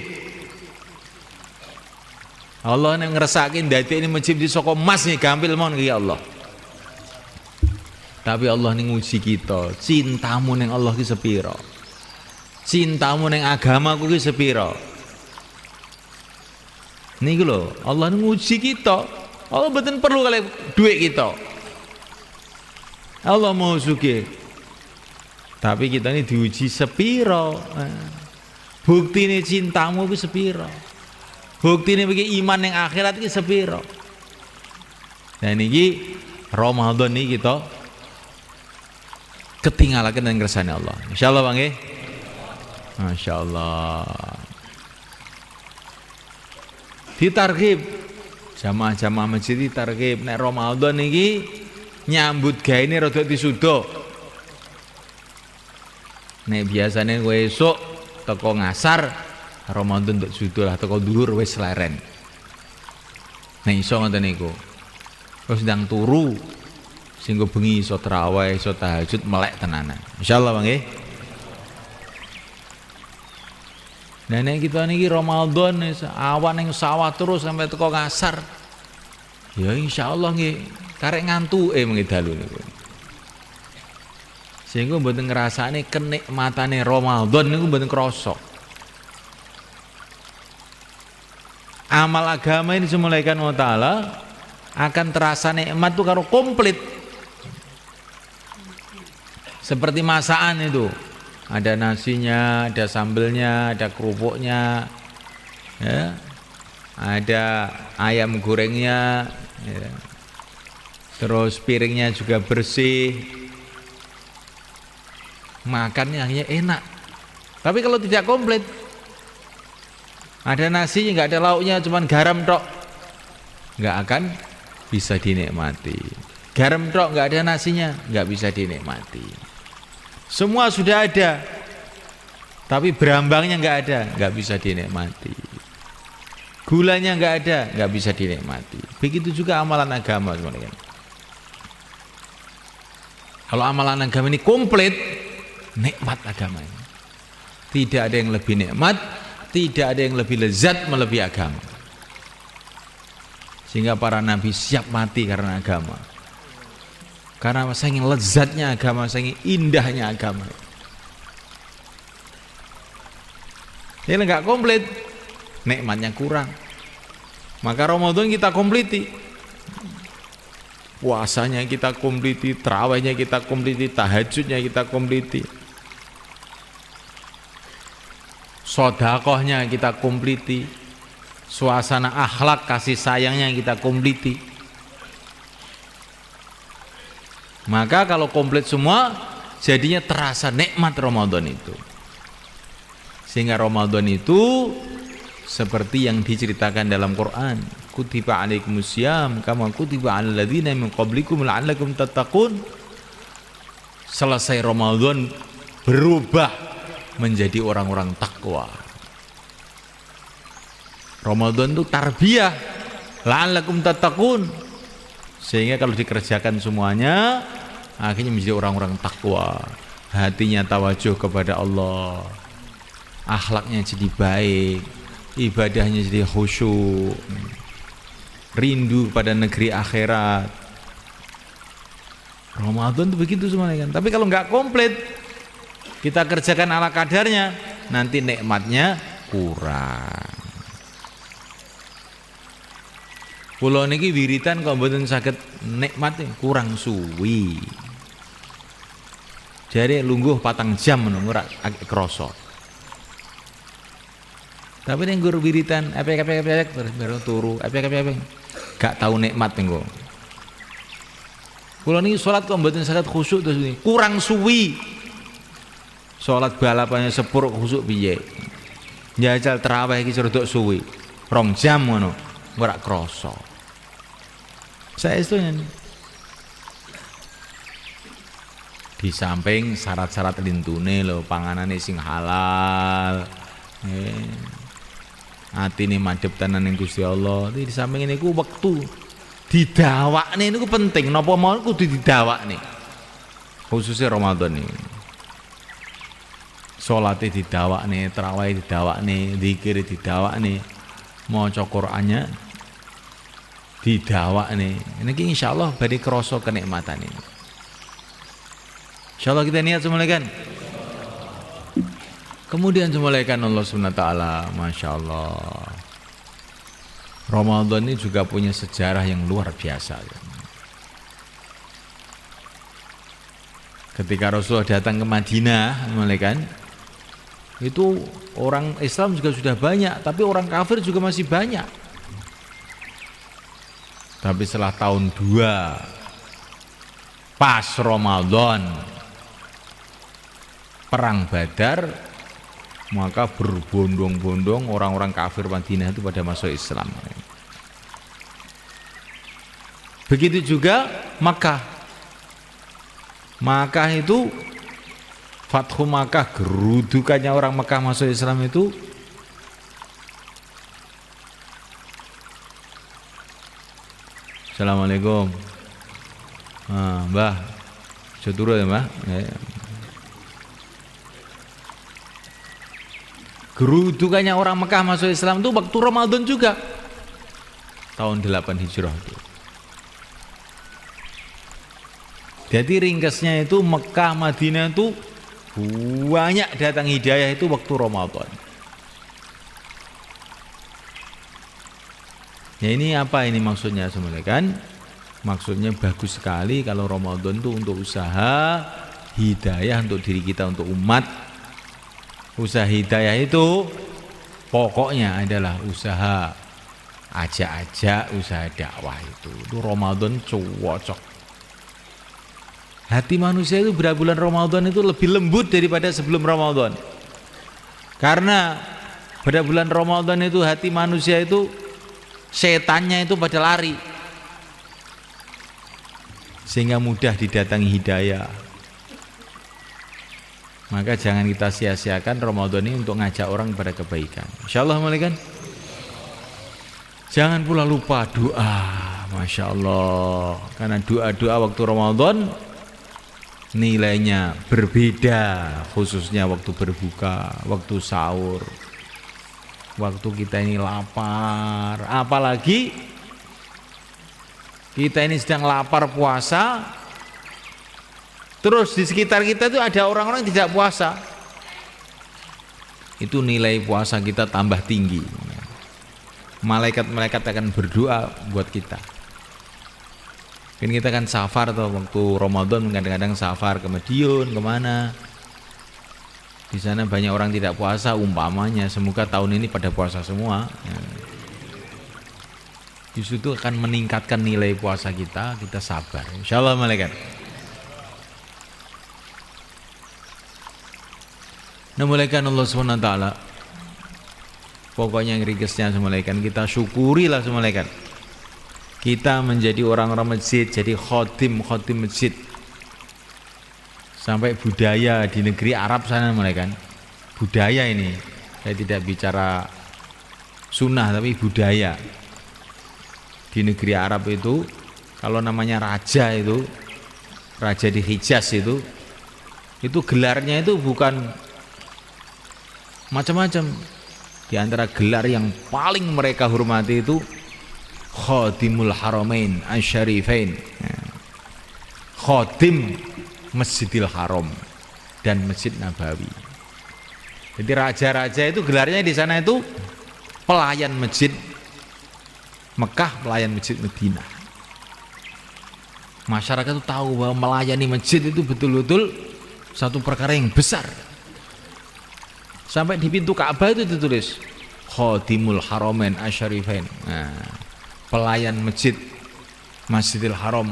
Allah nek ngresake ndadekne masjid di saka emas nih gampil mon ya Allah. Tapi Allah ning nguji kita, cintamu ning Allah ki sepira? Cintamu ning agamaku ki sepira? Niku lho, Allah ning nguji kita. Allah mboten perlu kali duit kita. Allah mau sugih. Tapi kita ini diuji sepira? Buktine cintamu ki sepira? Buktine iki iman ning akhirat ki sepira? Dan niki Ramadan niki kita ketinggalaken dengan kersane Allah. Insyaallah Bang nggih. Masyaallah. Ditarghib jamaah-jamaah masjid ditarghib nek Ramadan niki nyambut gaene rada disuda. Nek biasane kowe esuk teko ngasar Ramadan nduk suda lah teko dhuwur wis leren. Nek iso ngoten niku. Terus ndang turu sehingga bengi iso tarawih, iso tahajud melek tenanan. Insyaallah Bang nggih. Nah nek kita niki Ramadan awan ning sawah terus sampai teko ngasar. Ya insyaallah nggih karek ngantuke mengi dalu niku. Sehingga mboten ngrasane kenikmatane Ramadan niku mboten krasa. Amal agama ini dimulaikan Allah Ta'ala akan terasa nikmat tuh karo komplit. Seperti masakan itu, ada nasinya, ada sambelnya, ada kerupuknya, ya, ada ayam gorengnya, ya. Terus piringnya juga bersih, makannya hanya enak. Tapi kalau tidak komplit, ada nasinya nggak ada lauknya, cuman garam tok, nggak akan bisa dinikmati. Garam tok nggak ada nasinya, nggak bisa dinikmati. Semua sudah ada, tapi berambangnya nggak ada, nggak bisa dinikmati. Gulanya nggak ada, nggak bisa dinikmati. Begitu juga amalan agama, teman-teman. Kalau amalan agama ini komplit, nikmat agama ini. Tidak ada yang lebih nikmat, tidak ada yang lebih lezat melebihi agama. Sehingga para nabi siap mati karena agama. Karena saking lezatnya agama, saking indahnya agama. Ini enggak komplit, nikmatnya kurang. Maka Ramadan kita kompliti. Puasanya kita kompliti, tarawihnya kita kompliti, tahajudnya kita kompliti. Sedekahnya kita kompliti. Suasana akhlak kasih sayangnya kita kompliti. Maka kalau komplit semua jadinya terasa nikmat Ramadan itu. Sehingga Ramadan itu seperti yang diceritakan dalam Quran, kutiba alaikumusiyam kama kutiba alal ladzina min qablikum la'allakum tattaqun. Selesai Ramadan berubah menjadi orang-orang takwa. Ramadan itu tarbiyah la'allakum tattaqun. Sehingga kalau dikerjakan semuanya akhirnya menjadi orang-orang takwa, hatinya tawajuh kepada Allah, akhlaknya jadi baik, ibadahnya jadi khusyuk, rindu pada negeri akhirat. Ramadan itu begitu semuanya kan. Tapi kalau nggak komplit, kita kerjakan ala kadarnya, nanti nikmatnya kurang. Kula niki wiritan kok mboten saged nikmat kurang suwi. Jare lungguh 4 jam ngono ora krasa. Tapi ning nggur wiritan epek-epek terus baru turu, epek-epek gak tahu nikmat niku. Kula niki salat kok mboten saged khusyuk terus ini, kurang suwi. Salat balapannya sepur khusyuk piye? Njajal tarawih iki rodok suwi. 2 jam ngono, ora krasa. Saya itu di samping syarat-syarat lintune lho, panganane sing halal. atine madhep tenan ning Gusti Allah. Di samping niku wektu didawakne niku penting. Napa mawon kudu didawakne. Khususnya Ramadan ini. Salate didawakne, tarawih didawakne, zikir didawakne, maca Qur'annya didawakne. Niki insyaallah badhe krasa kenikmatan ini. Insyaallah kita niat semulaikan. Kemudian semulaikan Allah Subhanahu wa taala, masyaallah. Ramadan ini juga punya sejarah yang luar biasa. Ketika Rasulullah datang ke Madinah, semulaikan, itu orang Islam juga sudah banyak, tapi orang kafir juga masih banyak. Tapi setelah tahun 2 pas Ramadan perang Badar, maka berbondong-bondong orang-orang kafir Madinah itu pada masuk Islam. Begitu juga Makkah. Makkah itu Fathu Makkah, gerudukannya orang Makkah masuk Islam itu Assalamualaikum. Mbah, saya turun ya Mbah. Gerudukannya orang Mekah masuk Islam itu waktu Ramadan juga. Tahun 8 Hijrah itu. Jadi ringkasnya itu Mekah Madinah itu banyak datang hidayah itu waktu Ramadan. Ya ini apa ini maksudnya sebenarnya kan? Maksudnya bagus sekali kalau Ramadan itu untuk usaha hidayah untuk diri kita, untuk umat. Usaha hidayah itu pokoknya adalah usaha ajak-ajak, usaha dakwah itu Ramadan cocok. Hati manusia itu pada bulan Ramadan itu lebih lembut daripada sebelum Ramadan. Karena pada bulan Ramadan itu hati manusia itu setannya itu pada lari. Sehingga mudah didatangi hidayah. Maka jangan kita sia-siakan Ramadan ini untuk ngajak orang kepada kebaikan. Insyaallah malaikat. Jangan pula lupa doa. Masya Allah. Karena doa-doa waktu Ramadan nilainya berbeda. Khususnya waktu berbuka, waktu sahur, waktu kita ini lapar. Apalagi kita ini sedang lapar puasa, terus di sekitar kita itu ada orang-orang tidak puasa. Itu nilai puasa kita tambah tinggi. Malaikat-malaikat akan berdoa buat kita. Kan kita kan safar tuh waktu Ramadan, kadang-kadang safar ke Madiun, kemana. Di sana banyak orang tidak puasa umpamanya. Semoga tahun ini pada puasa semua. Justru itu akan meningkatkan nilai puasa kita sabar. Insyaallah malaikat. Nah mulaikan Allah SWT, pokoknya yang ringkasnya semulaikan kita syukurilah semulaikan. Kita menjadi orang-orang masjid, jadi khotim masjid. Sampai budaya di negeri Arab sana mulaikan. Budaya ini, saya tidak bicara sunnah tapi budaya. Di negeri Arab itu, kalau namanya raja itu, raja di Hijaz itu gelarnya itu bukan macam-macam. Di antara gelar yang paling mereka hormati itu Khatimul Haramain Asy-Syarifain. Khatim Masjidil Haram dan Masjid Nabawi. Jadi raja-raja itu gelarnya di sana itu pelayan masjid Mekah, pelayan masjid Madinah. Masyarakat itu tahu bahwa melayani masjid itu betul-betul satu perkara yang besar. Sampai di pintu Ka'bah itu ditulis Khatimul Haramain Asy-Syarifain. Nah, pelayan masjid Masjidil Haram,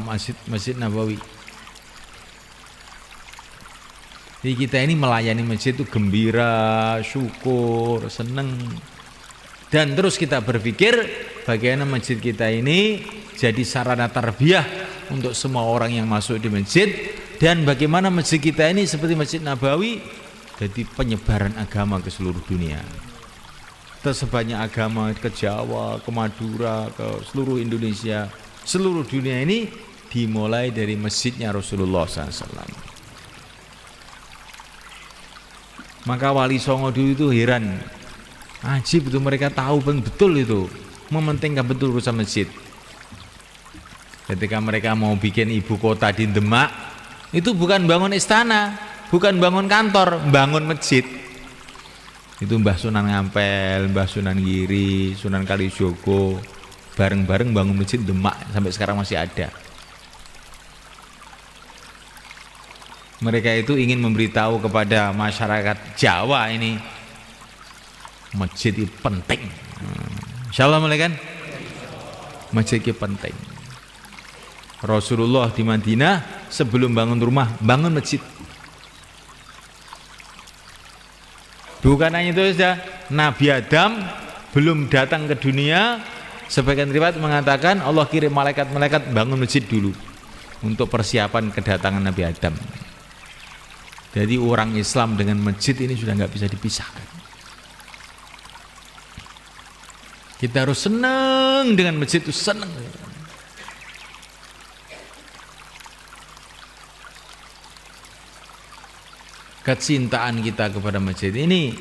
Masjid Nabawi. Jadi kita ini melayani masjid itu gembira, syukur, senang. Dan terus kita berpikir bagaimana masjid kita ini jadi sarana tarbiyah untuk semua orang yang masuk di masjid. Dan bagaimana masjid kita ini seperti Masjid Nabawi jadi penyebaran agama ke seluruh dunia. tersebarnya agama ke Jawa, ke Madura, ke seluruh Indonesia, seluruh dunia ini dimulai dari masjidnya Rasulullah SAW. Maka Wali Songo dulu itu heran, ajib itu mereka tahu betul itu, mementingkan betul urusan masjid. Ketika mereka mau bikin ibu kota di Demak, itu bukan bangun istana, bukan bangun kantor, bangun masjid. Itu Mbah Sunan Ngampel, Mbah Sunan Giri, Sunan Kalijogo, bareng-bareng bangun masjid Demak, sampai sekarang masih ada. Mereka itu ingin memberitahu kepada masyarakat Jawa ini, masjid itu penting. Insyaallah mulai kan? Masjid itu penting. Rasulullah di Madinah sebelum bangun rumah, bangun masjid. Bukan hanya itu saja, Nabi Adam belum datang ke dunia, sebagian riwayat mengatakan Allah kirim malaikat-malaikat bangun masjid dulu untuk persiapan kedatangan Nabi Adam. Jadi orang Islam dengan masjid ini sudah nggak bisa dipisahkan. Kita harus senang dengan masjid itu, senang. Kecintaan kita kepada masjid ini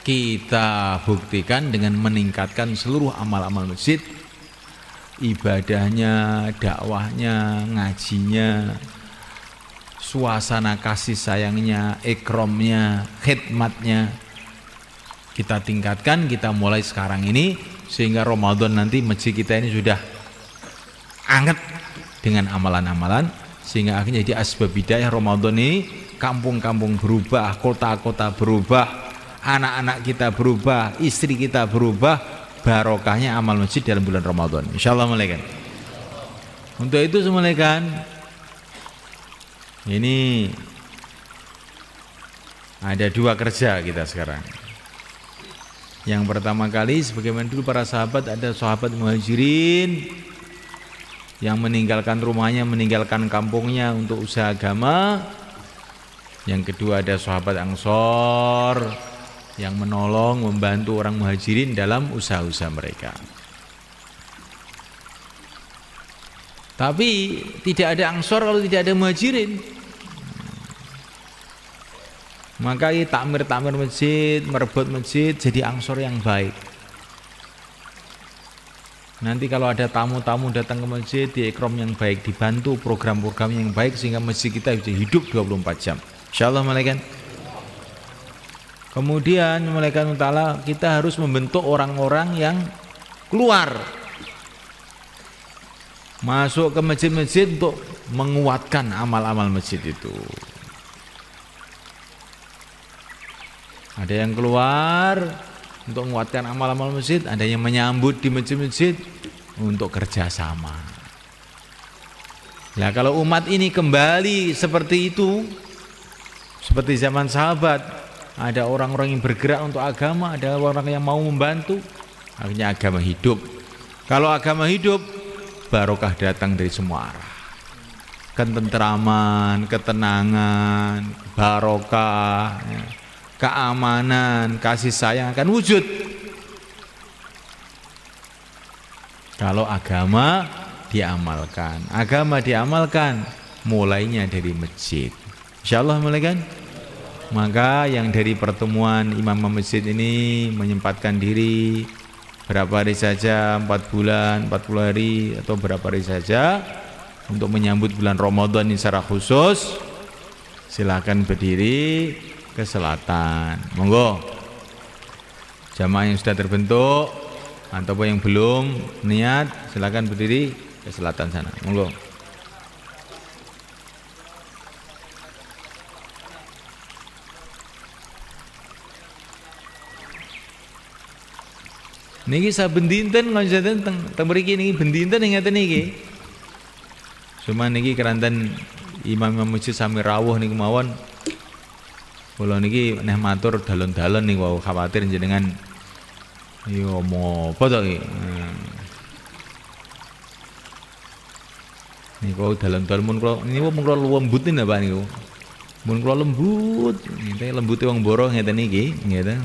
kita buktikan dengan meningkatkan seluruh amal-amal masjid, ibadahnya, dakwahnya, ngajinya, suasana kasih sayangnya, ikromnya, khidmatnya kita tingkatkan, kita mulai sekarang ini sehingga Ramadan nanti masjid kita ini sudah anget dengan amalan-amalan, sehingga akhirnya jadi asbab hidayah Ramadan ini, kampung-kampung berubah, kota-kota berubah, anak-anak kita berubah, istri kita berubah, barokahnya amal masjid dalam bulan Ramadan. Insyaallah mulaikan. Untuk itu semulaikan ini ada dua kerja kita sekarang. Yang pertama kali, sebagaimana dulu para sahabat, ada sahabat muhajirin yang meninggalkan rumahnya, meninggalkan kampungnya untuk usaha agama. Yang kedua ada sahabat Ansor yang menolong, membantu orang muhajirin dalam usaha-usaha mereka. Tapi tidak ada Ansor kalau tidak ada muhajirin. Maka takmir-takmir masjid, merebut masjid, jadi Ansor yang baik. Nanti kalau ada tamu-tamu datang ke masjid, di ikram yang baik, dibantu program-program yang baik sehingga masjid kita bisa hidup 24 jam. Insyaallah malaikat. Kemudian malaikat ta'ala, kita harus membentuk orang-orang yang keluar masuk ke masjid-masjid untuk menguatkan amal-amal masjid itu. Ada yang keluar untuk menguatkan amal-amal masjid, ada yang menyambut di masjid-masjid untuk kerjasama. Nah kalau umat ini kembali seperti itu, seperti zaman sahabat, ada orang-orang yang bergerak untuk agama, ada orang yang mau membantu, akhirnya agama hidup. Kalau agama hidup, barokah datang dari semua arah. Ketentraman, ketenangan, barokah, ya, keamanan, kasih sayang akan wujud. Kalau agama diamalkan. Agama diamalkan mulainya dari masjid. Insyaallah mulai kan? Maka yang dari pertemuan imam masjid ini menyempatkan diri berapa hari saja, 4 bulan, 40 hari atau berapa hari saja untuk menyambut bulan Ramadan ini secara khusus, silakan berdiri ke selatan. Monggo. Jamaah yang sudah terbentuk ataupun yang belum niat, silakan berdiri ke selatan sana. Monggo. Niki saben dinten ngajaten teng mriki niki ben dinten ngeten niki. Cuma niki keranten imam masjid sami rawuh niku mawon. Kula niki neh matur dalon-dalon niku wau khawatir jenengan yo omong apa to iki. Niku dalon-dalon mun kula niku mun kula lembut napa niku. Mun kula lembut, nggih lembute wong Boro ngeten niki, ngeten.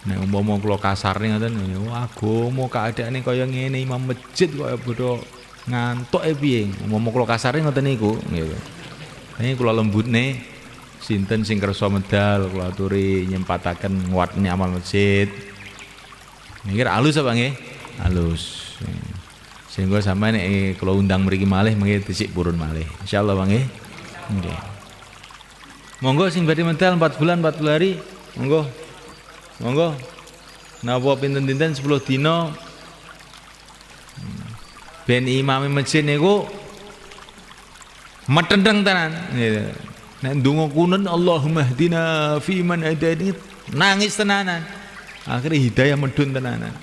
Nek umpama kula kasarne ngoten, agama keadaane kaya ngene imam masjid kaya bodho ngantuk piye. Umpama kula kasarne ngoten niku nggih. Ini kula lembutne sinten sing kersa medal kula aturi nyempataken nguatne amal masjid. Niki halus apa nggih? Halus. Sehingga sampeyan nek kula undang mriki malih mengki dhisik purun malih. Insyaallah Bang nggih. Nggih. Monggo sing badhe medal 4 bulan 40 hari, monggo. Monggo. Napa pinten-pinten 10 dina. Ben imam masjid niku metendeng tenan. Nek ndonga kunut Allahumma hdina fi man hadani nangis tenanan. Akhire hidayah medun tenanan.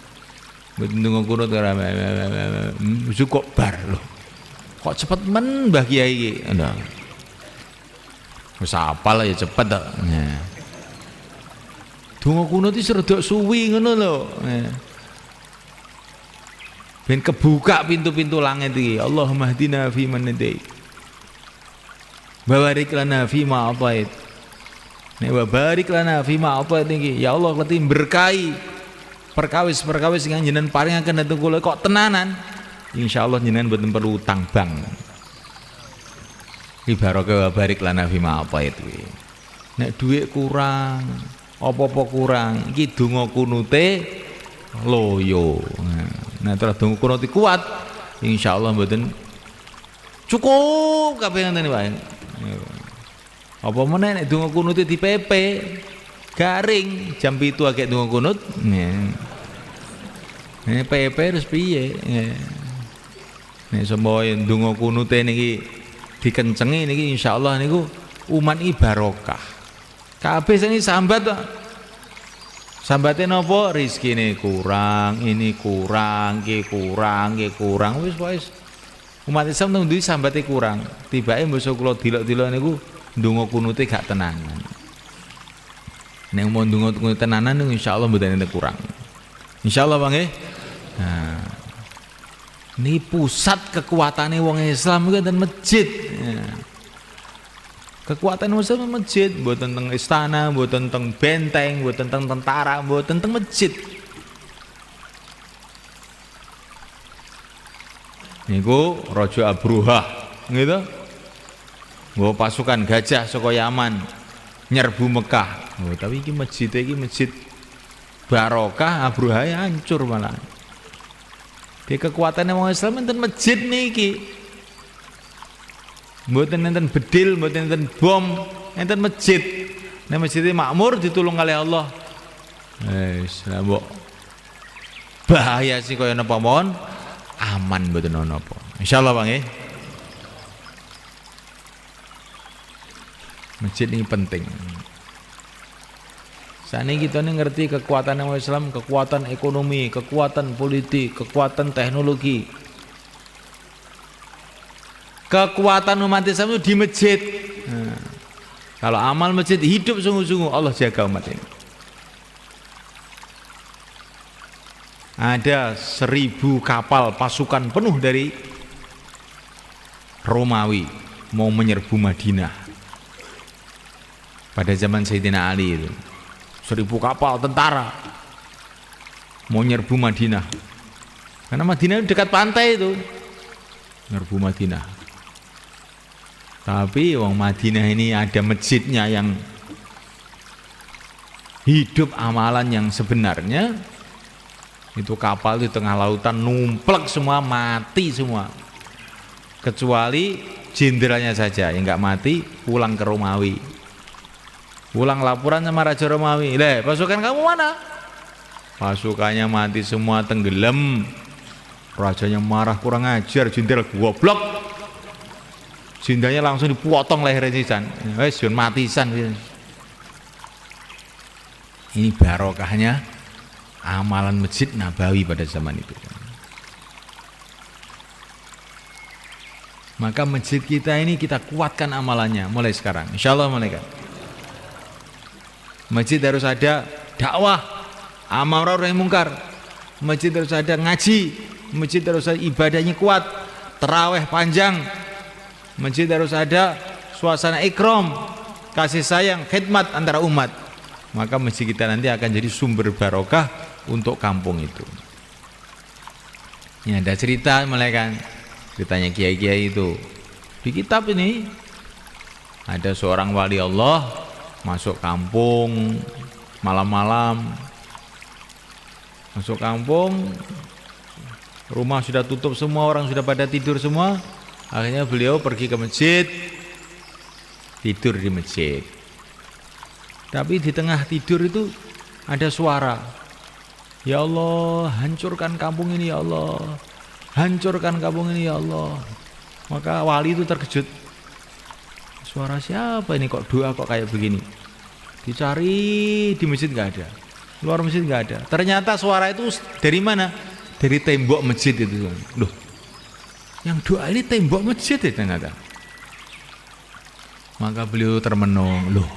Ndonga kunut ora kok bar lho. Kok cepet men Mbah Kiai iki. Wis apal ya cepet tok. Donga kunut iki rada suwi ngono lho. Ben kebuka pintu-pintu langit iki. Allahumma hdina fi man hadai. Barik lana fi ma atait. Nek barik lana fi ma atait iki. Ya Allah leti berkahi perkawis-perkawis sing jenengan paringaken dhateng kula kok tenanan. Insyaallah jenengan mboten perlu utang bank. Ibaratke barik lana fi ma atait iki. Nek dhuwit kurang, apa-apa kurang, iki donga kunute loyo. Nah, terus donga kunut kuat, insyaallah mboten cukup kabeh ngoten wae. Apa meneh nek donga kunute dipepe garing jam 7 agek donga kunut. Nek pepe terus piye? Nek semboe donga kunute niki dikencengi niki insyaallah niku umat iki barokah. Kabeh sing sambat kok. Sambate napa? Rezekine kurang, ini kurang, ki kurang, ki kurang. Wis umat Islam nang ndi sambate kurang. Tibake mbasa kula dilok-dilok niku ndonga kunute gak tenanan. Nek mau ndonga kunute tenanan niku insyaallah mboten enten kurang. Insyaallah Bang nggih. Nah. Ini pusat kekuatane wong Islam kuwi enten masjid. Kekuatan Muslim masjid, mboten teng istana, mboten teng benteng, mboten teng tentara, mboten teng masjid. Niku Raja Abruhah, gitu. Nggo pasukan gajah saka Yaman nyerbu Mekah. Oh, tapi iki masjid barokah, Abruhah hancur malah. Di kekuatannya wong Islam enten masjid niki. Mboten enten bedil, mboten enten bom, enten masjid. Nek masjid makmur ditulung oleh Allah. Wis lah mbok bahaya sih kaya napa mawon aman mboten ana apa. Insyaallah Bang nggih. Masjid ini penting. Sakniki kita ngerti kekuatan Islam, kekuatan ekonomi, kekuatan politik, kekuatan teknologi. Kekuatan umat Islam itu di masjid. Nah, kalau amal masjid hidup sungguh-sungguh Allah jaga umat ini. Ada 1000 kapal pasukan penuh dari Romawi mau menyerbu Madinah pada zaman Sayyidina Ali itu. 1000 kapal tentara mau nyerbu Madinah karena Madinah dekat pantai itu, nyerbu Madinah. Tapi wong Madinah ini ada masjidnya yang hidup amalan yang sebenarnya. Itu kapal di tengah lautan numplek semua, mati semua. Kecuali jenderalnya saja yang enggak mati, pulang ke Romawi. Pulang laporan sama Raja Romawi. Pasukan kamu mana? Pasukannya mati semua, tenggelam. Rajanya marah, kurang ajar, jenderal goblok. Jenderalnya langsung dipotong lehernya sisan. Wes mati sisan. Ini barokahnya amalan Masjid Nabawi pada zaman itu. Maka masjid kita ini kita kuatkan amalannya mulai sekarang. Insyaallah malaikat. Masjid harus ada dakwah, amar ma'ruf nahi mungkar. Masjid harus ada ngaji, masjid harus ada ibadahnya kuat, tarawih panjang. Masjid harus ada suasana ikram, kasih sayang, khidmat antara umat. maka masjid kita nanti akan jadi sumber barokah untuk kampung itu. Ini ada cerita mulai kan, ceritanya kiai-kiai itu di kitab ini. Ada seorang wali Allah masuk kampung malam-malam, masuk kampung, rumah sudah tutup semua, orang sudah pada tidur semua. Akhirnya beliau pergi ke masjid, tidur di masjid. Tapi di tengah tidur itu ada suara, ya Allah, hancurkan kampung ini ya Allah, hancurkan kampung ini ya Allah. Maka wali itu terkejut, suara siapa ini kok doa kok kayak begini. Dicari di masjid nggak ada, luar masjid nggak ada. Ternyata suara itu dari mana? Dari tembok masjid itu. Loh, yang doa ini tembok masjid ya ternyata. Maka beliau termenung, loh,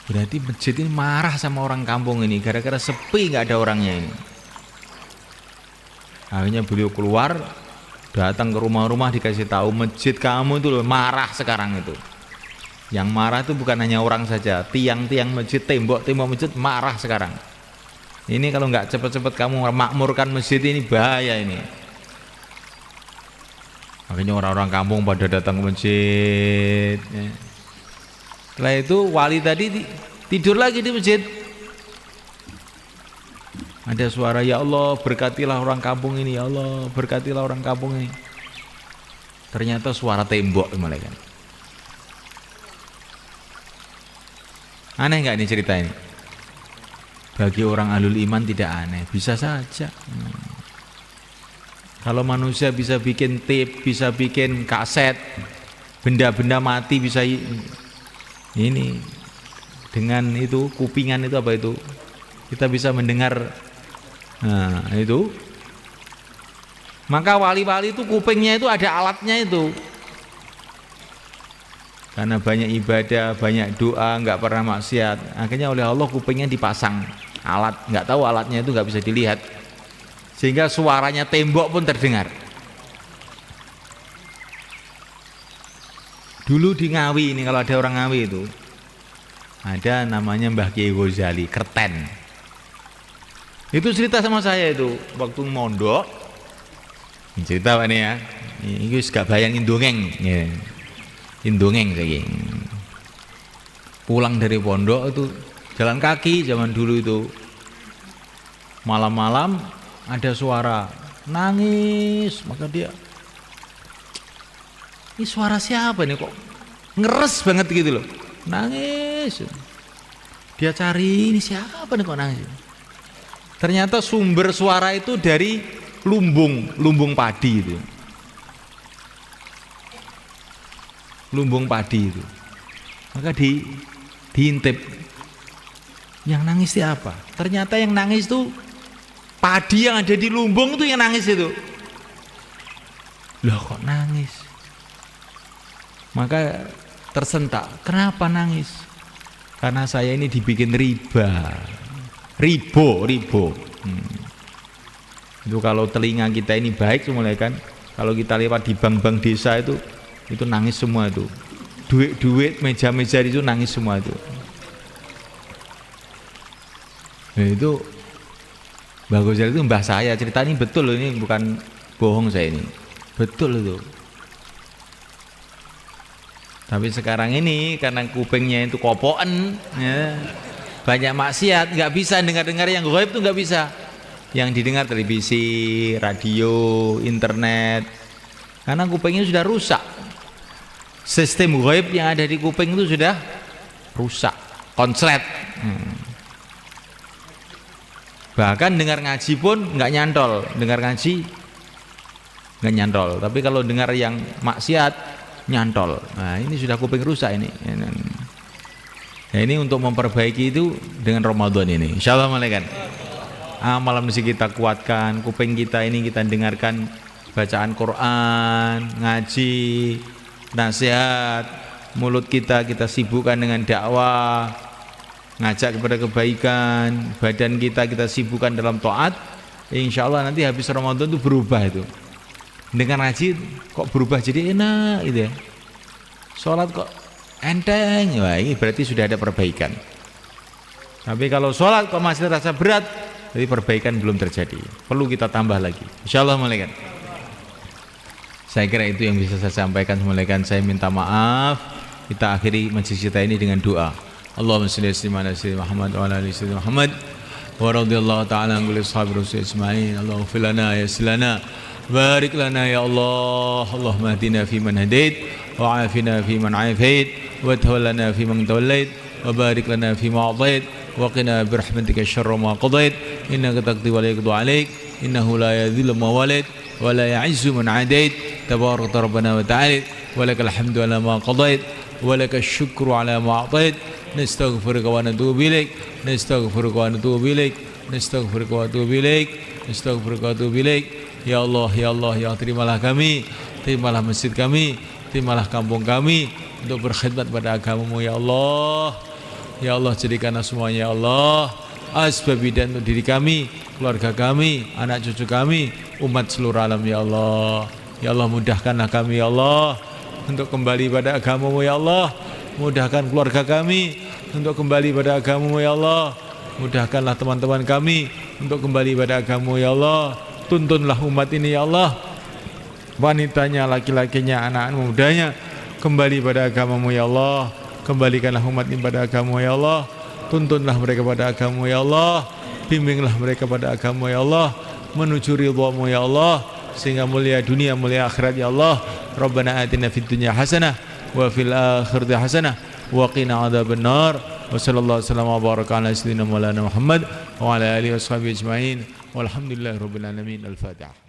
berarti masjid ini marah sama orang kampung ini gara-gara sepi nggak ada orangnya ini. Akhirnya beliau keluar, datang ke rumah-rumah, dikasih tahu masjid kamu itu loh marah sekarang itu. Yang marah itu bukan hanya orang saja, tiang-tiang masjid, tembok-tembok masjid marah sekarang. Ini kalau nggak cepat-cepat kamu makmurkan masjid ini bahaya ini. Akhirnya orang-orang kampung pada datang ke masjid. Setelah itu wali tadi tidur lagi di masjid. Ada suara, ya Allah berkatilah orang kampung ini, ya Allah berkatilah orang kampung ini. Ternyata suara tembok malaikat. Aneh nggak ini cerita ini? Bagi orang ahlul iman tidak aneh, bisa saja. Kalau manusia bisa bikin tape, bisa bikin kaset, benda-benda mati bisa ini dengan itu kupingan itu apa itu? Kita bisa mendengar. Nah, itu. Maka wali-wali itu kupingnya itu ada alatnya itu. Karena banyak ibadah, banyak doa, nggak pernah maksiat. Akhirnya oleh Allah kupingnya dipasang alat, nggak tahu alatnya itu nggak bisa dilihat. Sehingga suaranya tembok pun terdengar. Dulu di Ngawi ini kalau ada orang Ngawi itu ada namanya Mbah Kiai Ghazali, Kerten. Itu cerita sama saya itu waktu mondok. Ini cerita Pak ini ya. Ini gak bayangin dongeng. Ya. Indongeng lagi. Pulang dari pondok itu jalan kaki zaman dulu itu. Malam-malam ada suara nangis, maka dia, ini suara siapa nih kok ngeres banget gitu loh, nangis. Dia cari, ini siapa nih kok nangis. Ternyata sumber suara itu dari lumbung padi itu, lumbung padi itu. Maka diintip, yang nangis siapa? Ternyata yang nangis itu padi yang ada di lumbung itu yang nangis itu. Loh kok nangis? Maka tersentak, kenapa nangis? Karena saya ini dibikin riba. Ribo. Itu kalau telinga kita ini baik mulai kan, kalau kita lewat di bank-bank desa itu nangis semua itu. Duit-duit, meja-meja itu nangis semua itu. Nah, itu Mbah Ghazali itu mbah saya, cerita ini betul loh, ini bukan bohong saya ini, betul itu. Tapi sekarang ini karena kupingnya itu kopoan, ya, banyak maksiat, nggak bisa dengar-dengar yang gaib itu nggak bisa. Yang didengar televisi, radio, internet, karena kupingnya sudah rusak. Sistem gaib yang ada di kuping itu sudah rusak, konslet. Bahkan dengar ngaji pun nggak nyantol, dengar ngaji nggak nyantol. Tapi kalau dengar yang maksiat nyantol. Nah ini sudah kuping rusak ini. Nah ini untuk memperbaiki itu dengan Ramadan ini. Insyaallah malaikat. Malam mesti kita kuatkan kuping kita ini, kita dengarkan bacaan Quran, ngaji, nasihat. Mulut kita sibukkan dengan dakwah, ngajak kepada kebaikan. Badan kita sibukkan dalam taat. Insya Allah nanti habis Ramadan itu berubah itu. Dengan ngaji kok berubah jadi enak gitu ya. Sholat kok enteng. Wah ini berarti sudah ada perbaikan. Tapi kalau sholat kok masih terasa berat, jadi perbaikan belum terjadi. Perlu kita tambah lagi. Insyaallah malaikat. Saya kira itu yang bisa saya sampaikan. Malaikat, saya minta maaf. Kita akhiri majlis kita ini dengan doa. Allahumma shalli ala sayyidina Muhammad wa ala ali sayyidina Muhammad. Wa radhiyallahu ta'ala an kulli ashabi rasul ajma'in. Allahumma fir lana yassir lana barik lana ya Allah. Allahumma hdina fi man hadait wa afina fi man afait wa tawallana fi man tawallait wa barik lana fi ma atait wa qina bi rahmatika syarra ma qadait innaka taqdi wa la yuqda alaik innahu la yadhillu ma walait wa la ya'izzu man adait tabarak rabbana wa ta'ala wa lakal hamdu ala ma qadait wa lakal syukru ala ma atait nastaghfiruka wa natubu ilaik nastaghfiruka wa natubu ilaik nastaghfiruka wa natubu ilaik nastaghfiruka wa natubu ilaik. Ya Allah, ya Allah, ya terimalah kami, terimalah masjid kami, terimalah kampung kami untuk berkhidmat pada agamamu ya Allah. Ya Allah, jadikanlah semuanya ya Allah asbab hidayah untuk diri kami, keluarga kami, anak cucu kami, umat seluruh alam ya Allah. Ya Allah, mudahkanlah kami ya Allah untuk kembali pada agamamu ya Allah. Mudahkan keluarga kami untuk kembali pada agamamu ya Allah. Mudahkanlah teman-teman kami untuk kembali pada agamamu ya Allah. Tuntunlah umat ini ya Allah, wanitanya, laki-lakinya, anak mudanya kembali pada agamamu ya Allah. Kembalikanlah umat ini pada agamamu ya Allah. Tuntunlah mereka pada agamamu ya Allah. Bimbinglah mereka pada agamamu ya Allah, menuju ridhamu ya Allah, sehingga mulia dunia mulia akhirat ya Allah. Rabbana atina fid dunya hasanah wa fil akhirati hasanah wa qina adzabannar. Wa sallallahu wasallam wa baraka ala sayyidina Maulana Muhammad wa ala alihi washabihi ajmain. Walhamdulillahirabbil alamin. Al-Fatihah.